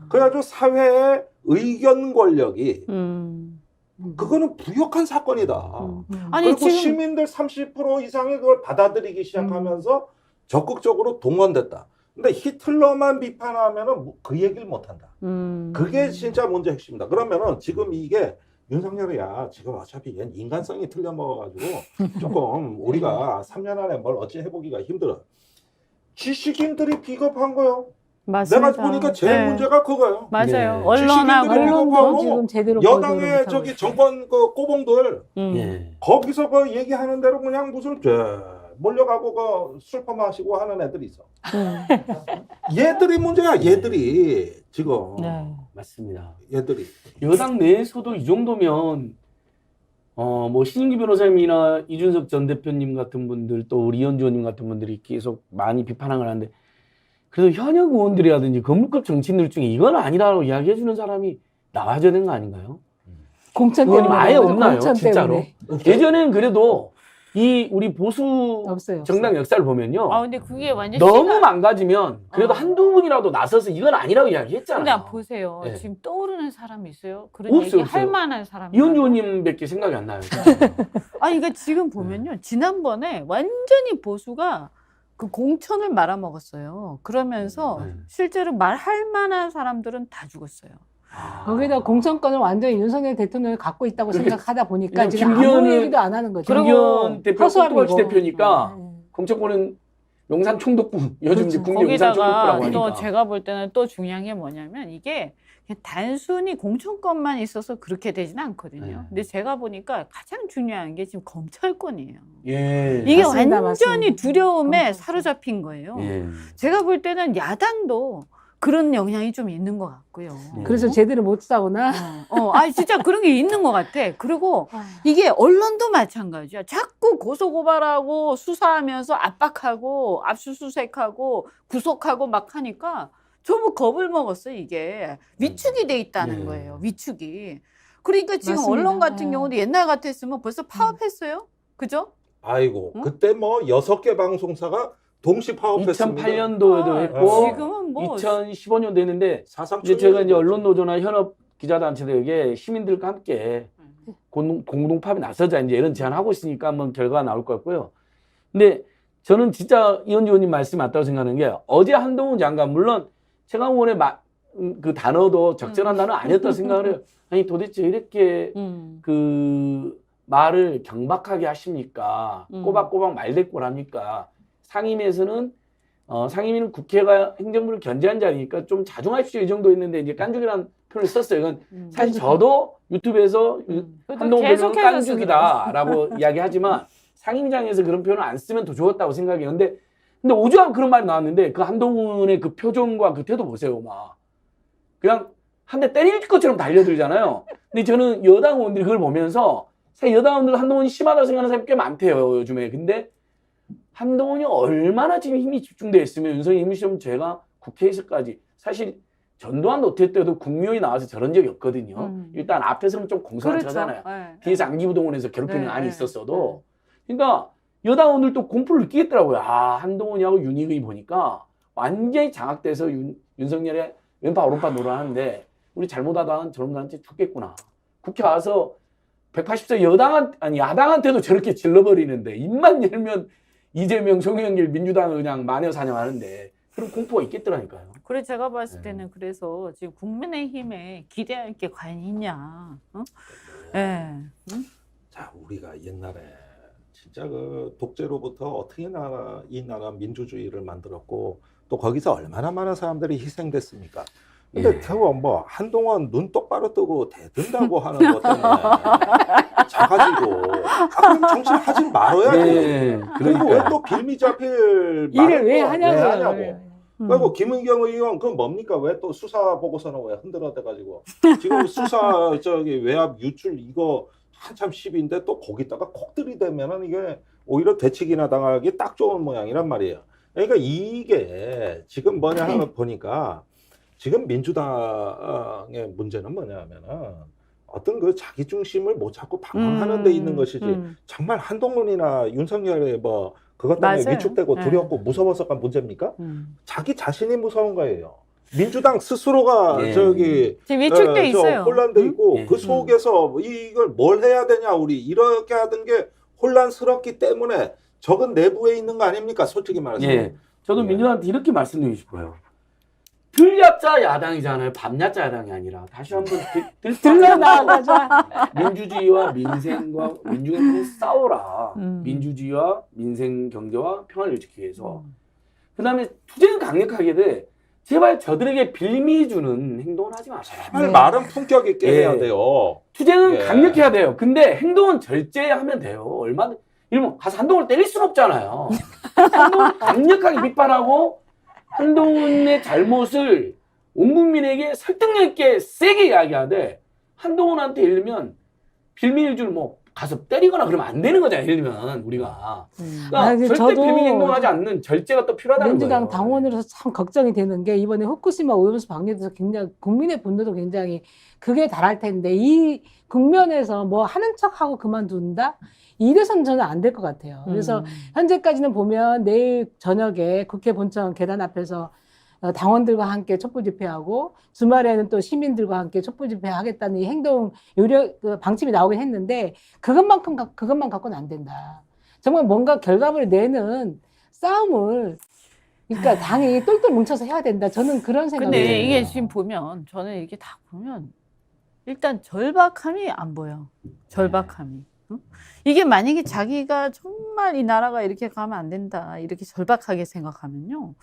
그래가지고 사회의 의견 권력이 그거는 부역한 사건이다.
아니,
그리고
지금
시민들 30% 이상이 그걸 받아들이기 시작하면서 적극적으로 동원됐다. 근데 히틀러만 비판하면은 그 얘기를 못한다. 그게 진짜 문제 핵심이다. 그러면은 지금 이게 윤석열이야 지금 어차피 얘는 인간성이 틀려먹어가지고 조금 우리가 3년 안에 뭘 어찌 해보기가 힘들어. 지식인들이 비겁한 거요.
맞습니다.
내가 보니까 제일
네.
문제가 그거예요.
맞아요.
네.
언론하고
지식인들이
언론도 지금 제대로 보도를
여당의
못하고
저기
있어요.
정권 그 꼬봉들
예.
거기서 그 얘기하는 대로 그냥 무슨 몰려가고 그 술 퍼마시고 하는 애들이 있어. 얘들이 문제야. 얘들이 지금
네.
맞습니다.
얘들이
여당 내에서도 이 정도면 뭐 신인기 변호사님이나 이준석 전 대표님 같은 분들 또 우리 이현주 의원님 같은 분들이 계속 많이 비판을 하는데 그래도 현역 의원들이라든지 건물급 정치인들 중에 이건 아니라고 이야기해 주는 사람이 나와야 되는 거 아닌가요?
공천
의원님
때문에
아예
그러죠.
없나요?
공천
진짜로?
때문에.
예전엔 그래도 이 우리 보수
없어요.
정당 역사를 보면요.
아, 근데 그게 완전
너무 망가지면 그래도
어.
한두 분이라도 나서서 이건 아니라고 이야기했잖아요.
근데 보세요.
네.
지금 떠오르는 사람이 있어요? 그런
없어요,
얘기 할
없어요.
만한 사람이.
이현주 의원님밖에 생각이 안 나요.
아니, 그러니까 지금 보면요. 지난번에 완전히 보수가 그 공천을 말아먹었어요. 그러면서
네.
실제로 말할 만한 사람들은 다 죽었어요.
거기다 공천권을 완전히 윤석열 대통령이 갖고 있다고
그렇게-
생각하다 보니까
그냥
지금 아무
김기현은-
얘기도 안 하는 거죠.
그리고
김기현 대표
허수아비고.
꼬투발치 대표니까
네.
공천권은 용산 총독부 요즘 이제 국내 용산
거기다가
총독부라고
또
하니까.
제가 볼 때는 또 중요한 게 뭐냐면 이게 그냥 단순히 공천권만 있어서 그렇게 되지는 않거든요.
네.
근데 제가 보니까 가장 중요한 게 지금 검찰권이에요.
예.
이게
맞습니다,
완전히
맞습니다.
두려움에
검찰권.
사로잡힌 거예요.
예.
제가 볼 때는 야당도 그런 영향이 좀 있는 것 같고요.
네.
그래서 제대로 못 싸우나?
아니 진짜 그런 게 있는 것 같아. 그리고 이게 언론도 마찬가지야. 자꾸 고소고발하고 수사하면서 압박하고 압수수색하고 구속하고 막 하니까 전부 겁을 먹었어. 이게 위축이 돼 있다는
네.
거예요. 위축이. 그러니까 지금
맞습니다.
언론 같은
네.
경우도 옛날 같았으면 벌써 파업했어요. 그죠?
아이고
응?
그때 뭐 6개 방송사가 동시 파업했습니다.
2008년도에도 했고
지금은 뭐
2015년도 했는데
사상
이제 제가 이제
초유의
언론노조나 현업 기자단체들에게 시민들과 함께 공동 파업에 나서자 이제 이런 제안하고 있으니까 한번 결과가 나올 것 같고요. 근데 저는 진짜 이현주 의원님 말씀이 맞다고 생각하는 게 어제 한동훈 장관 물론 최강욱원의 그 단어도 적절한 단어 아니었다고 생각을 해요. 아니 도대체 이렇게 그 말을 경박하게 하십니까? 꼬박꼬박 말대꾸를 합니까? 상임위에서는 상임위는 국회가 행정부를 견제한 자리니까 좀 자중하십시오 이 정도 했는데 이제 깐죽이라는 표현을 썼어요. 이건 사실 저도 유튜브에서 한동훈 변호사는 깐죽이다라고 이야기하지만 상임위장에서 그런 표현을 안 쓰면 더 좋았다고 생각해요. 근데 오죽하면 그런 말이 나왔는데 그 한동훈의 그 표정과 그 태도 보세요. 막 그냥 한 대 때릴 것처럼 달려들잖아요. 근데 저는 여당 의원들이 그걸 보면서 사실 여당 의원들 한동훈이 심하다고 생각하는 사람이 꽤 많대요. 요즘에. 근데 한동훈이 얼마나 지금 힘이 집중되어 있으면 윤석열 임시점 제가 국회에서까지 사실 전두환 노태 때도 국무위원이 나와서 저런 적이 없거든요. 일단 앞에서는 좀 공손한 척하잖아요.
네.
뒤에서 안기부동원에서 괴롭히는
네,
안이
네.
있었어도. 그러니까 여당 의원들도 공포를 느끼겠더라고요. 아, 한동훈이하고 윤희근이 보니까 완전히 장악돼서 윤석열의 왼파 오른파 노릇하는데 우리 잘못하다간 저놈들한테 죽겠구나. 국회 와서 180세 야당한테도 저렇게 질러버리는데 입만 열면 이재명, 송영길, 민주당을 그냥 마녀 사냥하는데 그런 공포가 있겠더라니까요.
그래 제가 봤을 때는 그래서 지금 국민의힘에 기대할 게 과연 있냐? 어? 네.
자, 우리가 옛날에 진짜 그 독재로부터 어떻게 이 나라 민주주의를 만들었고 또 거기서 얼마나 많은 사람들이 희생됐습니까? 근데 겨우 뭐 한동안 눈 똑바로 뜨고 대든다고 하는 것 때문에 자가지고 그럼 정치하지 말아야지. 그리고 왜 또 빌미잡힐
일을 왜 하냐고.
그리고 김은경 의원 그건 뭡니까? 왜 또 수사 보고서는 왜 흔들어대가지고 지금 수사 외압 유출 이거 한참 시비인데 또 거기다가 콕 들이대면은 이게 오히려 되치기나 당하기 딱 좋은 모양이란 말이에요. 그러니까 이게 지금 뭐냐 하면 보니까 지금 민주당의 문제는 뭐냐면은 어떤 그 자기 중심을 못 잡고 방황하는 데 있는 것이지 정말 한동훈이나 윤석열의 뭐 그것 때문에
맞아요.
위축되고 두렵고
네.
무서워서가 문제입니까? 자기 자신이 무서운 거예요. 민주당 스스로가
지금 위축돼 있어요.
혼란돼 있고 그 속에서 이걸 뭘 해야 되냐 우리 이렇게 하던 게 혼란스럽기 때문에 적은 내부에 있는 거 아닙니까? 솔직히 말해서.
예. 저도 민주당한테 이렇게 말씀드리고 싶어요. 들야자 야당이잖아요. 밤야자 야당이 아니라 다시 한번
들려나가자.
민주주의와 민생과 민중의 싸워라. 민주주의와 민생 경제와 평화를 지키기 위해서. 그다음에 투쟁은 강력하게 돼. 제발 저들에게 빌미 주는 행동을 하지 마세요.
정말 말은 품격 있게 해야 돼요.
투쟁은
예.
강력해야 돼요. 근데 행동은 절제하면 돼요. 얼마든 이러면 가서 한동훈을 때릴 수는 없잖아요. 한동훈을 강력하게 비판하고 한동훈의 잘못을 온 국민에게 설득력 있게 세게 이야기하되 한동훈한테 예를 들면 빌미를 줄 뭐 가서 때리거나 그러면 안 되는 거잖아요. 예를 들면 우리가 그러니까
아니,
절대
저도
빌미 행동하지 않는 절제가 또 필요하다는
민주당
거예요.
당원으로서 참 걱정이 되는 게 이번에 후쿠시마 오염수 방류에서 굉장히 국민의 분노도 굉장히 그게 달할 텐데 이 국면에서 뭐 하는 척하고 그만둔다? 이래서는 저는 안 될 것 같아요. 그래서 현재까지는 보면 내일 저녁에 국회 본청 계단 앞에서 당원들과 함께 촛불 집회하고 주말에는 또 시민들과 함께 촛불 집회하겠다는 이 행동 방침이 나오긴 했는데 그것만 갖고는 안 된다. 정말 뭔가 결과물을 내는 싸움을 그러니까 당이 똘똘 뭉쳐서 해야 된다. 저는 그런 생각을
근데
해요.
이게 지금 보면 저는 이렇게 다 보면 일단 절박함이 안 보여. 절박함이. 응? 이게 만약에 자기가 정말 이 나라가 이렇게 가면 안 된다. 이렇게 절박하게 생각하면요.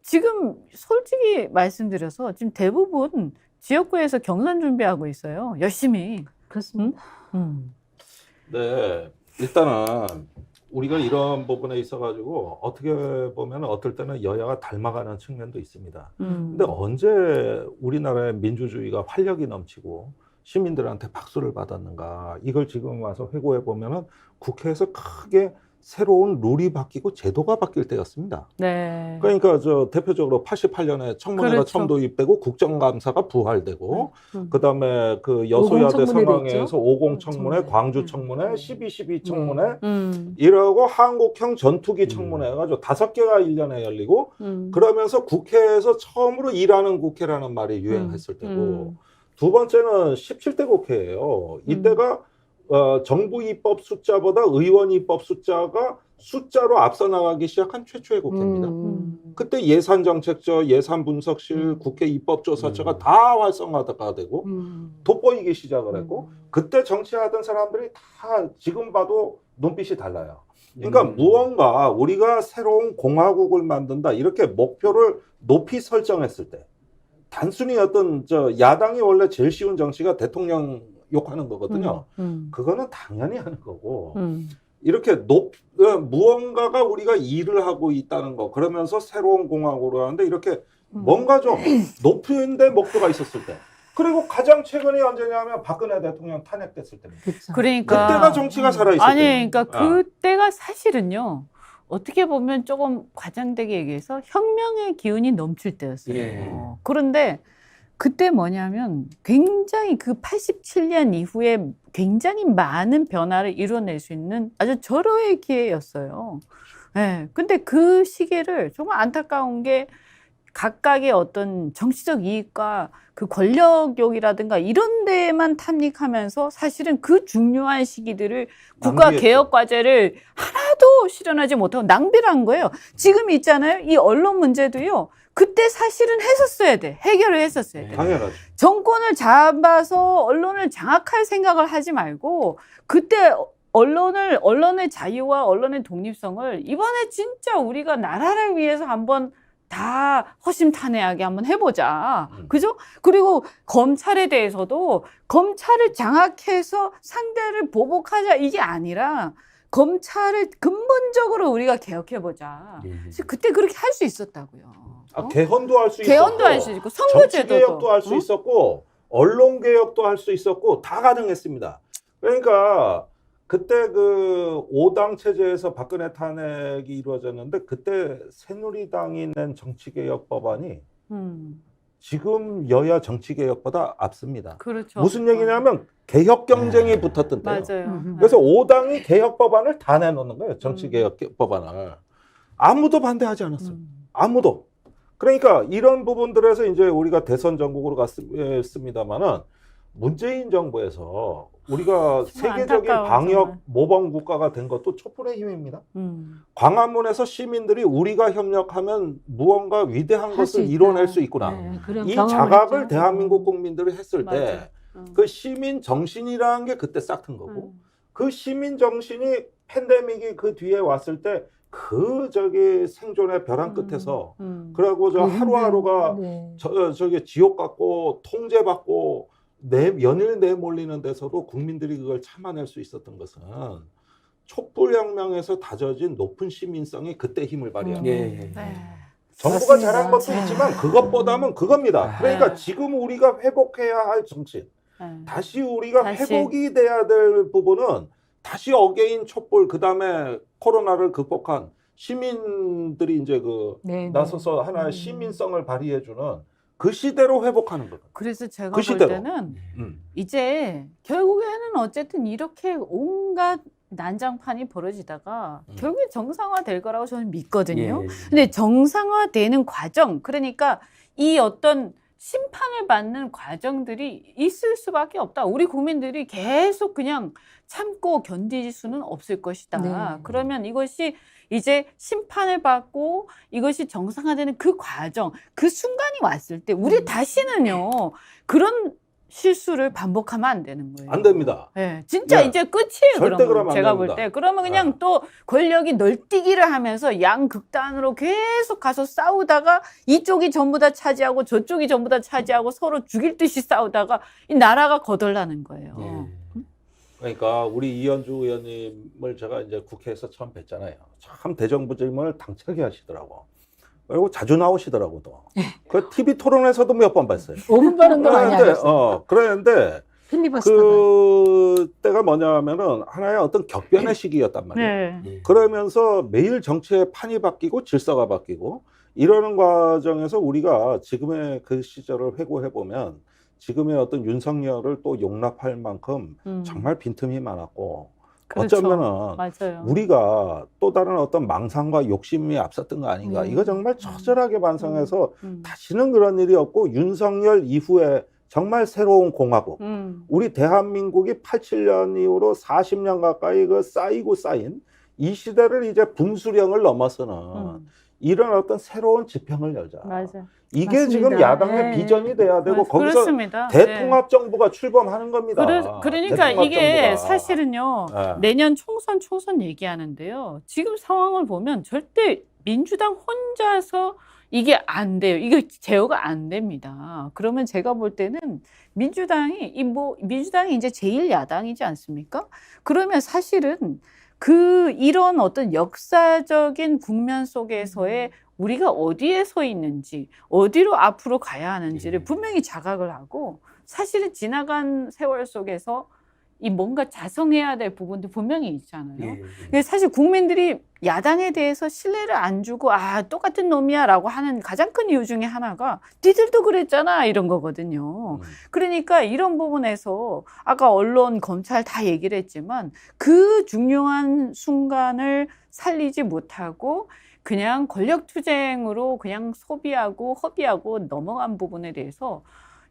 지금 솔직히 말씀드려서 지금 대부분 지역구에서 경선 준비하고 있어요. 열심히.
그렇습니다.
네, 일단은 우리가 이런 부분에 있어가지고 어떻게 보면 어떨 때는 여야가 닮아가는 측면도 있습니다. 근데 언제 우리나라의 민주주의가 활력이 넘치고 시민들한테 박수를 받았는가 이걸 지금 와서 회고해 보면은 국회에서 크게 새로운 룰이 바뀌고 제도가 바뀔 때였습니다.
네.
그러니까 저 대표적으로 88년에 청문회가
그렇죠.
처음 도입되고 국정감사가 부활되고 그다음에 그 여소야대
50 청문회도
상황에서
있죠.
50 청문회,
청문회.
광주 청문회, 12.12 청문회
이러고
이러고 한국형 전투기 청문회 해가지고 5개가 1년에 열리고 그러면서 국회에서 처음으로 일하는 국회라는 말이 유행했을 때고 두 번째는 17대 국회예요. 이때가 정부 입법 숫자보다 의원 입법 숫자가 숫자로 앞서 나가기 시작한 최초의 국회입니다. 그때 예산정책처, 예산분석실, 국회 입법조사처가 다 활성화가 되고 돋보이기 시작을 했고 그때 정치하던 사람들이 다 지금 봐도 눈빛이 달라요. 그러니까 무언가 우리가 새로운 공화국을 만든다 이렇게 목표를 높이 설정했을 때 단순히 어떤 야당이 원래 제일 쉬운 정치가 대통령 욕하는 거거든요. 그거는 당연히 하는 거고 이렇게 무언가가 우리가 일을 하고 있다는 거 그러면서 새로운 공화국을 하는데 이렇게 뭔가 좀 높은 데 목표가 있었을 때 그리고 가장 최근이 언제냐면 박근혜 대통령 탄핵됐을 때입니다.
그렇죠.
그러니까
그때가 정치가 살아있을
아니
때예요.
그러니까 그때가 사실은요. 어떻게 보면 조금 과장되게 얘기해서 혁명의 기운이 넘칠 때였어요.
예.
그런데 그때 뭐냐면 굉장히 그 87년 이후에 굉장히 많은 변화를 이뤄낼 수 있는 아주 절호의 기회였어요. 네. 근데 그 시기를 정말 안타까운 게 각각의 어떤 정치적 이익과 그 권력욕이라든가 이런 데만 탐닉하면서 사실은 그 중요한 시기들을 국가
낭비했죠.
개혁 과제를 하나도 실현하지 못하고 낭비를 한 거예요. 지금 있잖아요. 이 언론 문제도요. 그때 사실은 했었어야 돼. 해결을 했었어야 돼.
당연하죠.
정권을 잡아서 언론을 장악할 생각을 하지 말고 그때 언론의 자유와 언론의 독립성을 이번에 진짜 우리가 나라를 위해서 한번 다 허심탄회하게 한번 해보자. 그죠? 그리고 검찰에 대해서도 검찰을 장악해서 상대를 보복하자 이게 아니라 검찰을 근본적으로 우리가 개혁해보자. 그래서 그때 그렇게 할 수 있었다고요.
개헌도 할 수 있었고
개헌도 할 수 있고 선거제도도
정치개혁도 할 수 있었고 언론개혁도 할 수 있었고 다 가능했습니다. 그러니까 그때 그 5당 체제에서 박근혜 탄핵이 이루어졌는데 그때 새누리당이 낸 정치개혁 법안이 지금 여야 정치개혁보다 앞섭니다.
그렇죠.
무슨 얘기냐면 개혁 경쟁이 붙었던 때요.
맞아요.
그래서 5당이 개혁 법안을 다 내놓는 거예요. 정치개혁 법안을. 아무도 반대하지 않았어요. 아무도. 그러니까 이런 부분들에서 이제 우리가 대선 전국으로 갔습니다만은 문재인 정부에서 우리가 세계적인
안타까워,
방역
정말.
모범 국가가 된 것도 촛불의 힘입니다. 광화문에서 시민들이 우리가 협력하면 무언가 위대한
할
것을
수
이뤄낼
있다.
수 있구나.
네, 그런
이
경험을
자각을
했죠.
대한민국 국민들이 했을
맞아요.
때 그 시민 정신이라는 게 그때 싹 튼 거고 그 시민 정신이 팬데믹이 그 뒤에 왔을 때 그 저기 생존의 벼랑 끝에서 그러고 저 하루하루가
네.
저기 지옥 같고 통제받고 연일 내몰리는 데서도 국민들이 그걸 참아낼 수 있었던 것은 촛불혁명에서 다져진 높은 시민성이 그때 힘을 발휘한 거예요.
예.
정부가
맞습니다.
잘한 것도 있지만 그것보다는 그겁니다. 그러니까 지금 우리가 회복해야 할 정치, 다시 우리가
다시.
회복이 돼야 될 부분은 다시 어게인 촛불 그다음에 코로나를 극복한 시민들이 이제
네,
나서서 하나의 시민성을 발휘해주는 그 시대로 회복하는 거예요.
그래서 제가
그
볼
시대로.
때는 이제 결국에는 어쨌든 이렇게 온갖 난장판이 벌어지다가 결국에 정상화될 거라고 저는 믿거든요.
예.
근데 정상화되는 과정, 그러니까 이 어떤 심판을 받는 과정들이 있을 수밖에 없다. 우리 국민들이 계속 그냥 참고 견딜 수는 없을 것이다.
네.
그러면 이것이 이제 심판을 받고 이것이 정상화되는 그 과정, 그 순간이 왔을 때 우리 다시는요 그런 실수를 반복하면 안 되는 거예요.
안 됩니다.
네, 진짜
네.
이제 끝이에요.
절대
그러면
그러면 안
제가 볼
됩니다.
때 그러면 그냥 또 권력이 널뛰기를 하면서 양극단으로 계속 가서 싸우다가 이쪽이 전부 다 차지하고 저쪽이 전부 다 차지하고 서로 죽일 듯이 싸우다가 이 나라가 거덜나는 거예요.
예.
그러니까 우리 이현주 의원님을 제가 이제 국회에서 처음 뵀잖아요. 참 대정부 질문을 당차게 하시더라고. 그리고 자주 나오시더라고 또. 그 TV 토론에서도 몇 번 봤어요.
5분 발언도 많이 하셨어요.
그랬는데
필리버스터가.
그 때가 뭐냐면은 하나의 어떤 격변의 시기였단 말이에요.
네.
예.
그러면서 매일 정치의 판이 바뀌고 질서가 바뀌고 이러는 과정에서 우리가 지금의 그 시절을 회고해 보면 지금의 어떤 윤석열을 또 용납할 만큼 정말 빈틈이 많았고
그렇죠.
어쩌면은
맞아요.
우리가 또 다른 어떤 망상과 욕심이 앞섰던 거 아닌가. 이거 정말 처절하게 반성해서 다시는 그런 일이 없고 윤석열 이후에 정말 새로운 공화국. 우리 대한민국이 87년 이후로 40년 가까이 그 쌓이고 쌓인 이 시대를 이제 분수령을 넘어서는 이런 어떤 새로운 지평을 열자.
맞아.
이게
맞습니다.
지금 야당의
네.
비전이 돼야 되고 거기서
그렇습니다.
대통합 정부가 출범하는 겁니다.
그러니까
대통합
이게
정부가.
사실은요.
네.
내년 총선 얘기하는데요. 지금 상황을 보면 절대 민주당 혼자서 이게 안 돼요. 이게 제어가 안 됩니다. 그러면 제가 볼 때는 민주당이 이제 제1야당이지 않습니까? 그러면 사실은 이런 어떤 역사적인 국면 속에서의 우리가 어디에 서 있는지, 어디로 앞으로 가야 하는지를 분명히 자각을 하고, 사실은 지나간 세월 속에서 이 뭔가 자성해야 될 부분도 분명히 있잖아요.
예.
근데 사실 국민들이 야당에 대해서 신뢰를 안 주고 똑같은 놈이야라고 하는 가장 큰 이유 중에 하나가 니들도 그랬잖아 이런 거거든요. 그러니까 이런 부분에서 아까 언론, 검찰 다 얘기를 했지만 그 중요한 순간을 살리지 못하고 그냥 권력투쟁으로 그냥 소비하고 허비하고 넘어간 부분에 대해서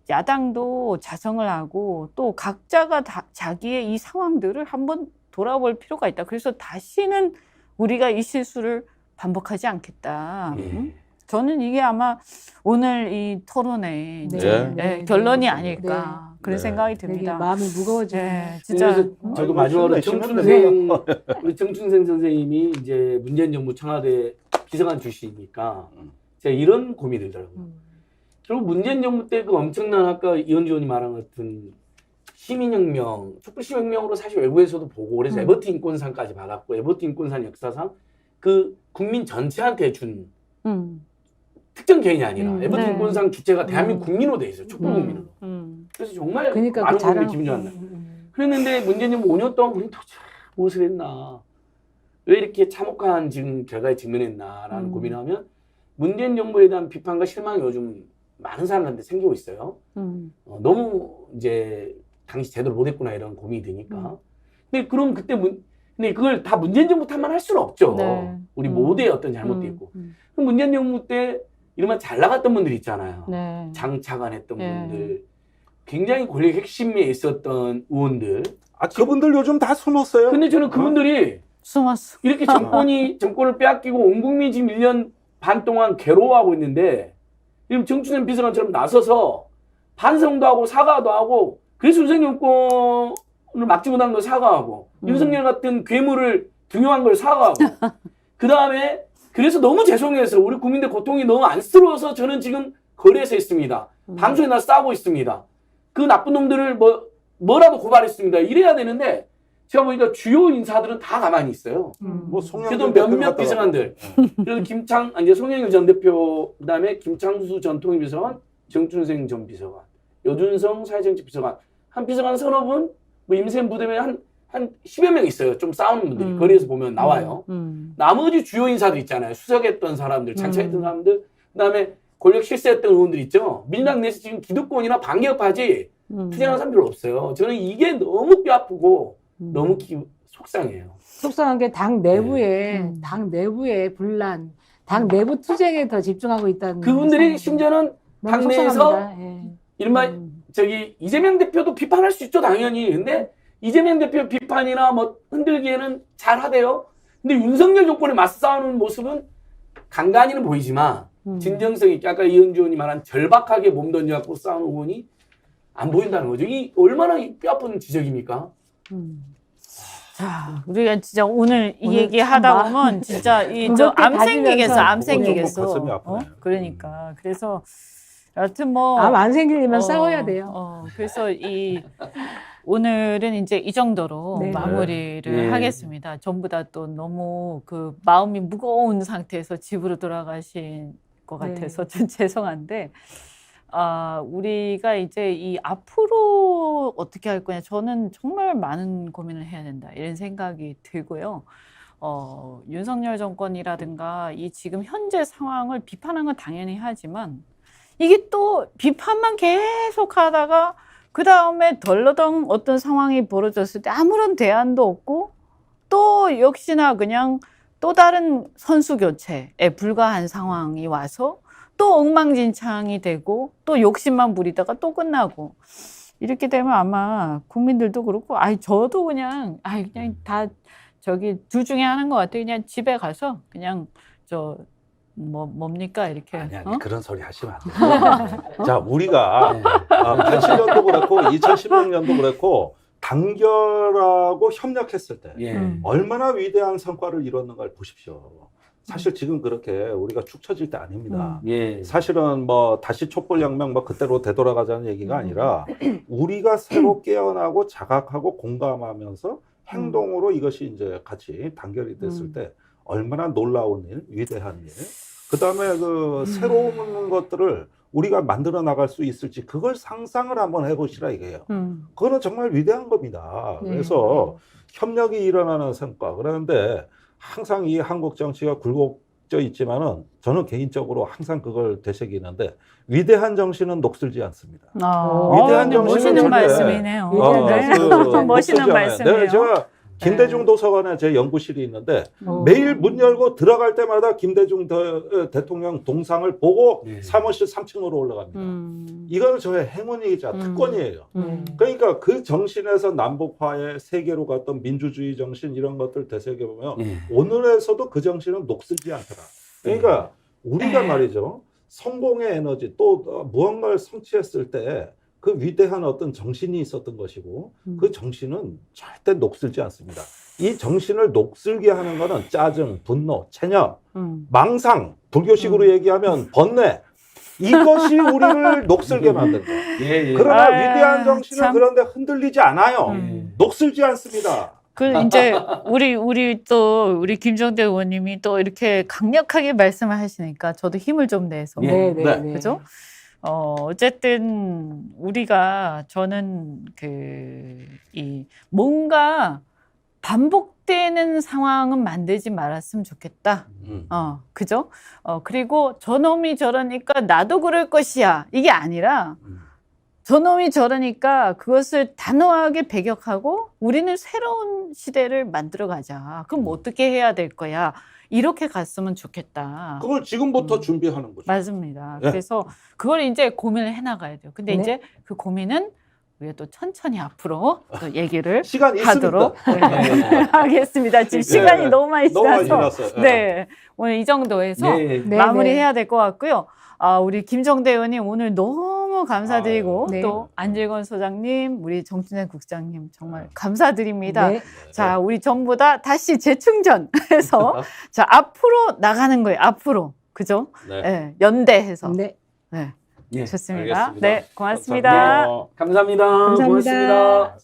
야당도 자성을 하고 또 각자가 자기의 이 상황들을 한번 돌아볼 필요가 있다. 그래서 다시는 우리가 이 실수를 반복하지 않겠다.
예.
저는 이게 아마 오늘 이 토론의 결론이 아닐까 그런 생각이
되게
듭니다.
마음이 무거워지네.
네, 진짜
그래서 저도 마지막으로 우리 정춘생 선생님이 이제 문재인 정부 청와대 비서관 출신이니까 제가 이런 고민이 들더라고요. 결국 문재인 정부 때 그 엄청난 아까 이현주 의원이 말한 것 같은 시민혁명, 촛불시민혁명으로 사실 외국에서도 보고 그래서 에버트 인권상까지 받았고 에버트 인권상 역사상 그 국민 전체한테 준 특정 개인이 아니라 에버트
네.
인권상 주체가 대한민국 국민으로 돼 있어요. 촛불 국민으로.
음.
그래서 정말
그러니까
많은
그
국민이 기분 좋았나. 그랬는데 문재인 정부 5년 동안 우리 도대체 무엇을 했나. 왜 이렇게 참혹한 지금 결과에 직면했나라는 고민을 하면 문재인 정부에 대한 비판과 실망이 요즘 많은 사람들한테 생기고 있어요. 너무 이제 당시 제대로 못했구나 이런 고민이 드니까. 근데 그럼 그때 근데 그걸 다 문재인 정부 탓만 할 수는 없죠.
네.
우리 모두의 어떤 잘못도 있고. 그럼 문재인 정부 때 이러면 잘 나갔던 분들 있잖아요.
네.
장차관 했던
네.
분들, 굉장히 권력 핵심에 있었던 의원들.
그분들 요즘 다 숨었어요.
근데 저는 그분들이
숨었어.
이렇게 정권을 빼앗기고 온 국민이 지금 1년 반 동안 괴로워하고 있는데 지금 정춘생 비서관처럼 나서서 반성도 하고 사과도 하고 그래서 윤석열 정권을 막지 못한 걸 사과하고 윤석열 같은 괴물을 등용한 걸 사과하고 그 다음에 그래서 너무 죄송해서 우리 국민들 고통이 너무 안쓰러워서 저는 지금 거리에서 있습니다. 방송에 나 싸우고 있습니다. 그 나쁜 놈들을 뭐라도 고발했습니다. 이래야 되는데 제가 보니까 주요 인사들은 다 가만히 있어요.
뭐
그래도 몇몇 비서관들. 그래서 이제 송영길 전 대표, 그 다음에 김창수 전 통일비서관, 정춘생 전 비서관, 여준성 사회정책 비서관, 한 비서관 서너 분, 뭐 임세현 부대면 한 10여 명 있어요. 좀 싸우는 분들이. 거리에서 보면 나와요. 나머지 주요 인사들 있잖아요. 수석했던 사람들, 장차했던 사람들, 그 다음에 권력 실세했던 의원들 있죠. 민주당 내에서 지금 기득권이나 반개업하지 투쟁하는 사람 별로 없어요. 저는 이게 너무 뼈아프고 너무 속상해요.
속상한 게 당 내부의 분란, 당 내부 투쟁에 더 집중하고 있다는.
그분들이 심지어는 당 내에서 이른바 이재명 대표도 비판할 수 있죠, 당연히. 근데 이재명 대표 비판이나 뭐 흔들기에는 잘 하대요. 근데 윤석열 정권에 맞싸우는 모습은 간간히는 보이지만 진정성 있게 아까 이현주 의원이 말한 절박하게 몸 던져갖고 싸우는 의원이 안 보인다는 거죠. 이 얼마나 뼈아픈 지적입니까?
자, 우리가 진짜 오늘 이 얘기 하다 보면 진짜 암 생기겠어.
가슴이 아프네요.
그러니까 그래서 여튼 뭐
암 안 생기려면 싸워야 돼요.
그래서 오늘은 이제 이 정도로
네.
마무리를
네.
하겠습니다. 전부 다 또 너무 그 마음이 무거운 상태에서 집으로 돌아가신 것 같아서 좀 죄송한데, 우리가 이제 이 앞으로 어떻게 할 거냐, 저는 정말 많은 고민을 해야 된다 이런 생각이 들고요. 윤석열 정권이라든가 이 지금 현재 상황을 비판한 건 당연히 하지만 이게 또 비판만 계속 하다가 그 다음에 덜러덩 어떤 상황이 벌어졌을 때 아무런 대안도 없고 또 역시나 그냥 또 다른 선수 교체에 불과한 상황이 와서 또 엉망진창이 되고 또 욕심만 부리다가 또 끝나고 이렇게 되면 아마 국민들도 그렇고 저도 그냥 다 둘 중에 하나인 것 같아요. 그냥 집에 가서 그냥 뭡니까 이렇게.
아니
어?
그런 소리 하시면 안 돼요. 자, 우리가 87년도 그렇고 2016년도 그렇고 단결하고 협력했을 때
예.
얼마나 위대한 성과를 이뤘는가를 보십시오. 사실 지금 그렇게 우리가 축 처질 때 아닙니다.
예.
사실은 뭐 다시 촛불혁명 뭐 그때로 되돌아가자는 얘기가 아니라 우리가 새로 깨어나고 자각하고 공감하면서 행동으로 이것이 이제 같이 단결이 됐을 때 얼마나 놀라운 일, 위대한 일, 그 다음에 그 새로운 것들을 우리가 만들어 나갈 수 있을지 그걸 상상을 한번 해보시라 이거예요. 그거는 정말 위대한 겁니다. 그래서 협력이 일어나는 성과. 그런데 항상 이 한국 정치가 굴곡져 있지만은 저는 개인적으로 항상 그걸 되새기는데 위대한 정신은 녹슬지 않습니다. 위대한
근데
정신은
멋있는
절대,
말씀이네요.
네.
멋있는
녹슬지 않아요.
말씀이에요.
제가 김대중 도서관에 제 연구실이 있는데 매일 문 열고 들어갈 때마다 김대중 대통령 동상을 보고
네.
사무실 3층으로 올라갑니다. 이거는 저의 행운이자 특권이에요. 그러니까 그 정신에서 남북화의 세계로 갔던 민주주의 정신 이런 것들 되새겨보면
예.
오늘에서도 그 정신은 녹슬지 않더라. 그러니까 우리가 말이죠. 성공의 에너지 또 무언가를 성취했을 때 그 위대한 어떤 정신이 있었던 것이고 그 정신은 절대 녹슬지 않습니다. 이 정신을 녹슬게 하는 것은 짜증, 분노, 체념, 망상, 불교식으로 얘기하면 번뇌 이것이 우리를 녹슬게 만든다.
예. 예.
그러나
아,
위대한 정신은
참.
그런데 흔들리지 않아요.
예.
녹슬지 않습니다.
그 이제 우리 김정대 의원님이 또 이렇게 강력하게 말씀을 하시니까 저도 힘을 좀 내서
예.
네.
그죠? 어쨌든 저는 뭔가 반복되는 상황은 만들지 말았으면 좋겠다. 그죠? 그리고 저놈이 저러니까 나도 그럴 것이야. 이게 아니라 저놈이 저러니까 그것을 단호하게 배격하고 우리는 새로운 시대를 만들어 가자. 그럼 어떻게 해야 될 거야? 이렇게 갔으면 좋겠다.
그걸 지금부터 준비하는 거죠.
맞습니다.
네.
그래서 그걸 이제 고민을 해나가야 돼요. 근데
네.
이제 그 고민은 우리가 또 천천히 앞으로 또 얘기를
시간
하도록
있습니다.
하겠습니다. 지금
네.
시간이 너무 많이
너무 많이
지나서
지났어요.
네, 오늘 이 정도에서
네.
네.
마무리해야 될 것 같고요. 우리 김정대 의원님 오늘 너무 감사드리고
네.
또 안질건 소장님, 우리 정춘재 국장님 정말 감사드립니다.
네.
자, 우리 전부 다 다시 재충전해서 자 앞으로 나가는 거예요. 앞으로 그죠?
네.
네, 연대해서.
네.
네,
예.
좋습니다.
알겠습니다.
네, 고맙습니다.
감사합니다.
감사합니다.
고맙습니다.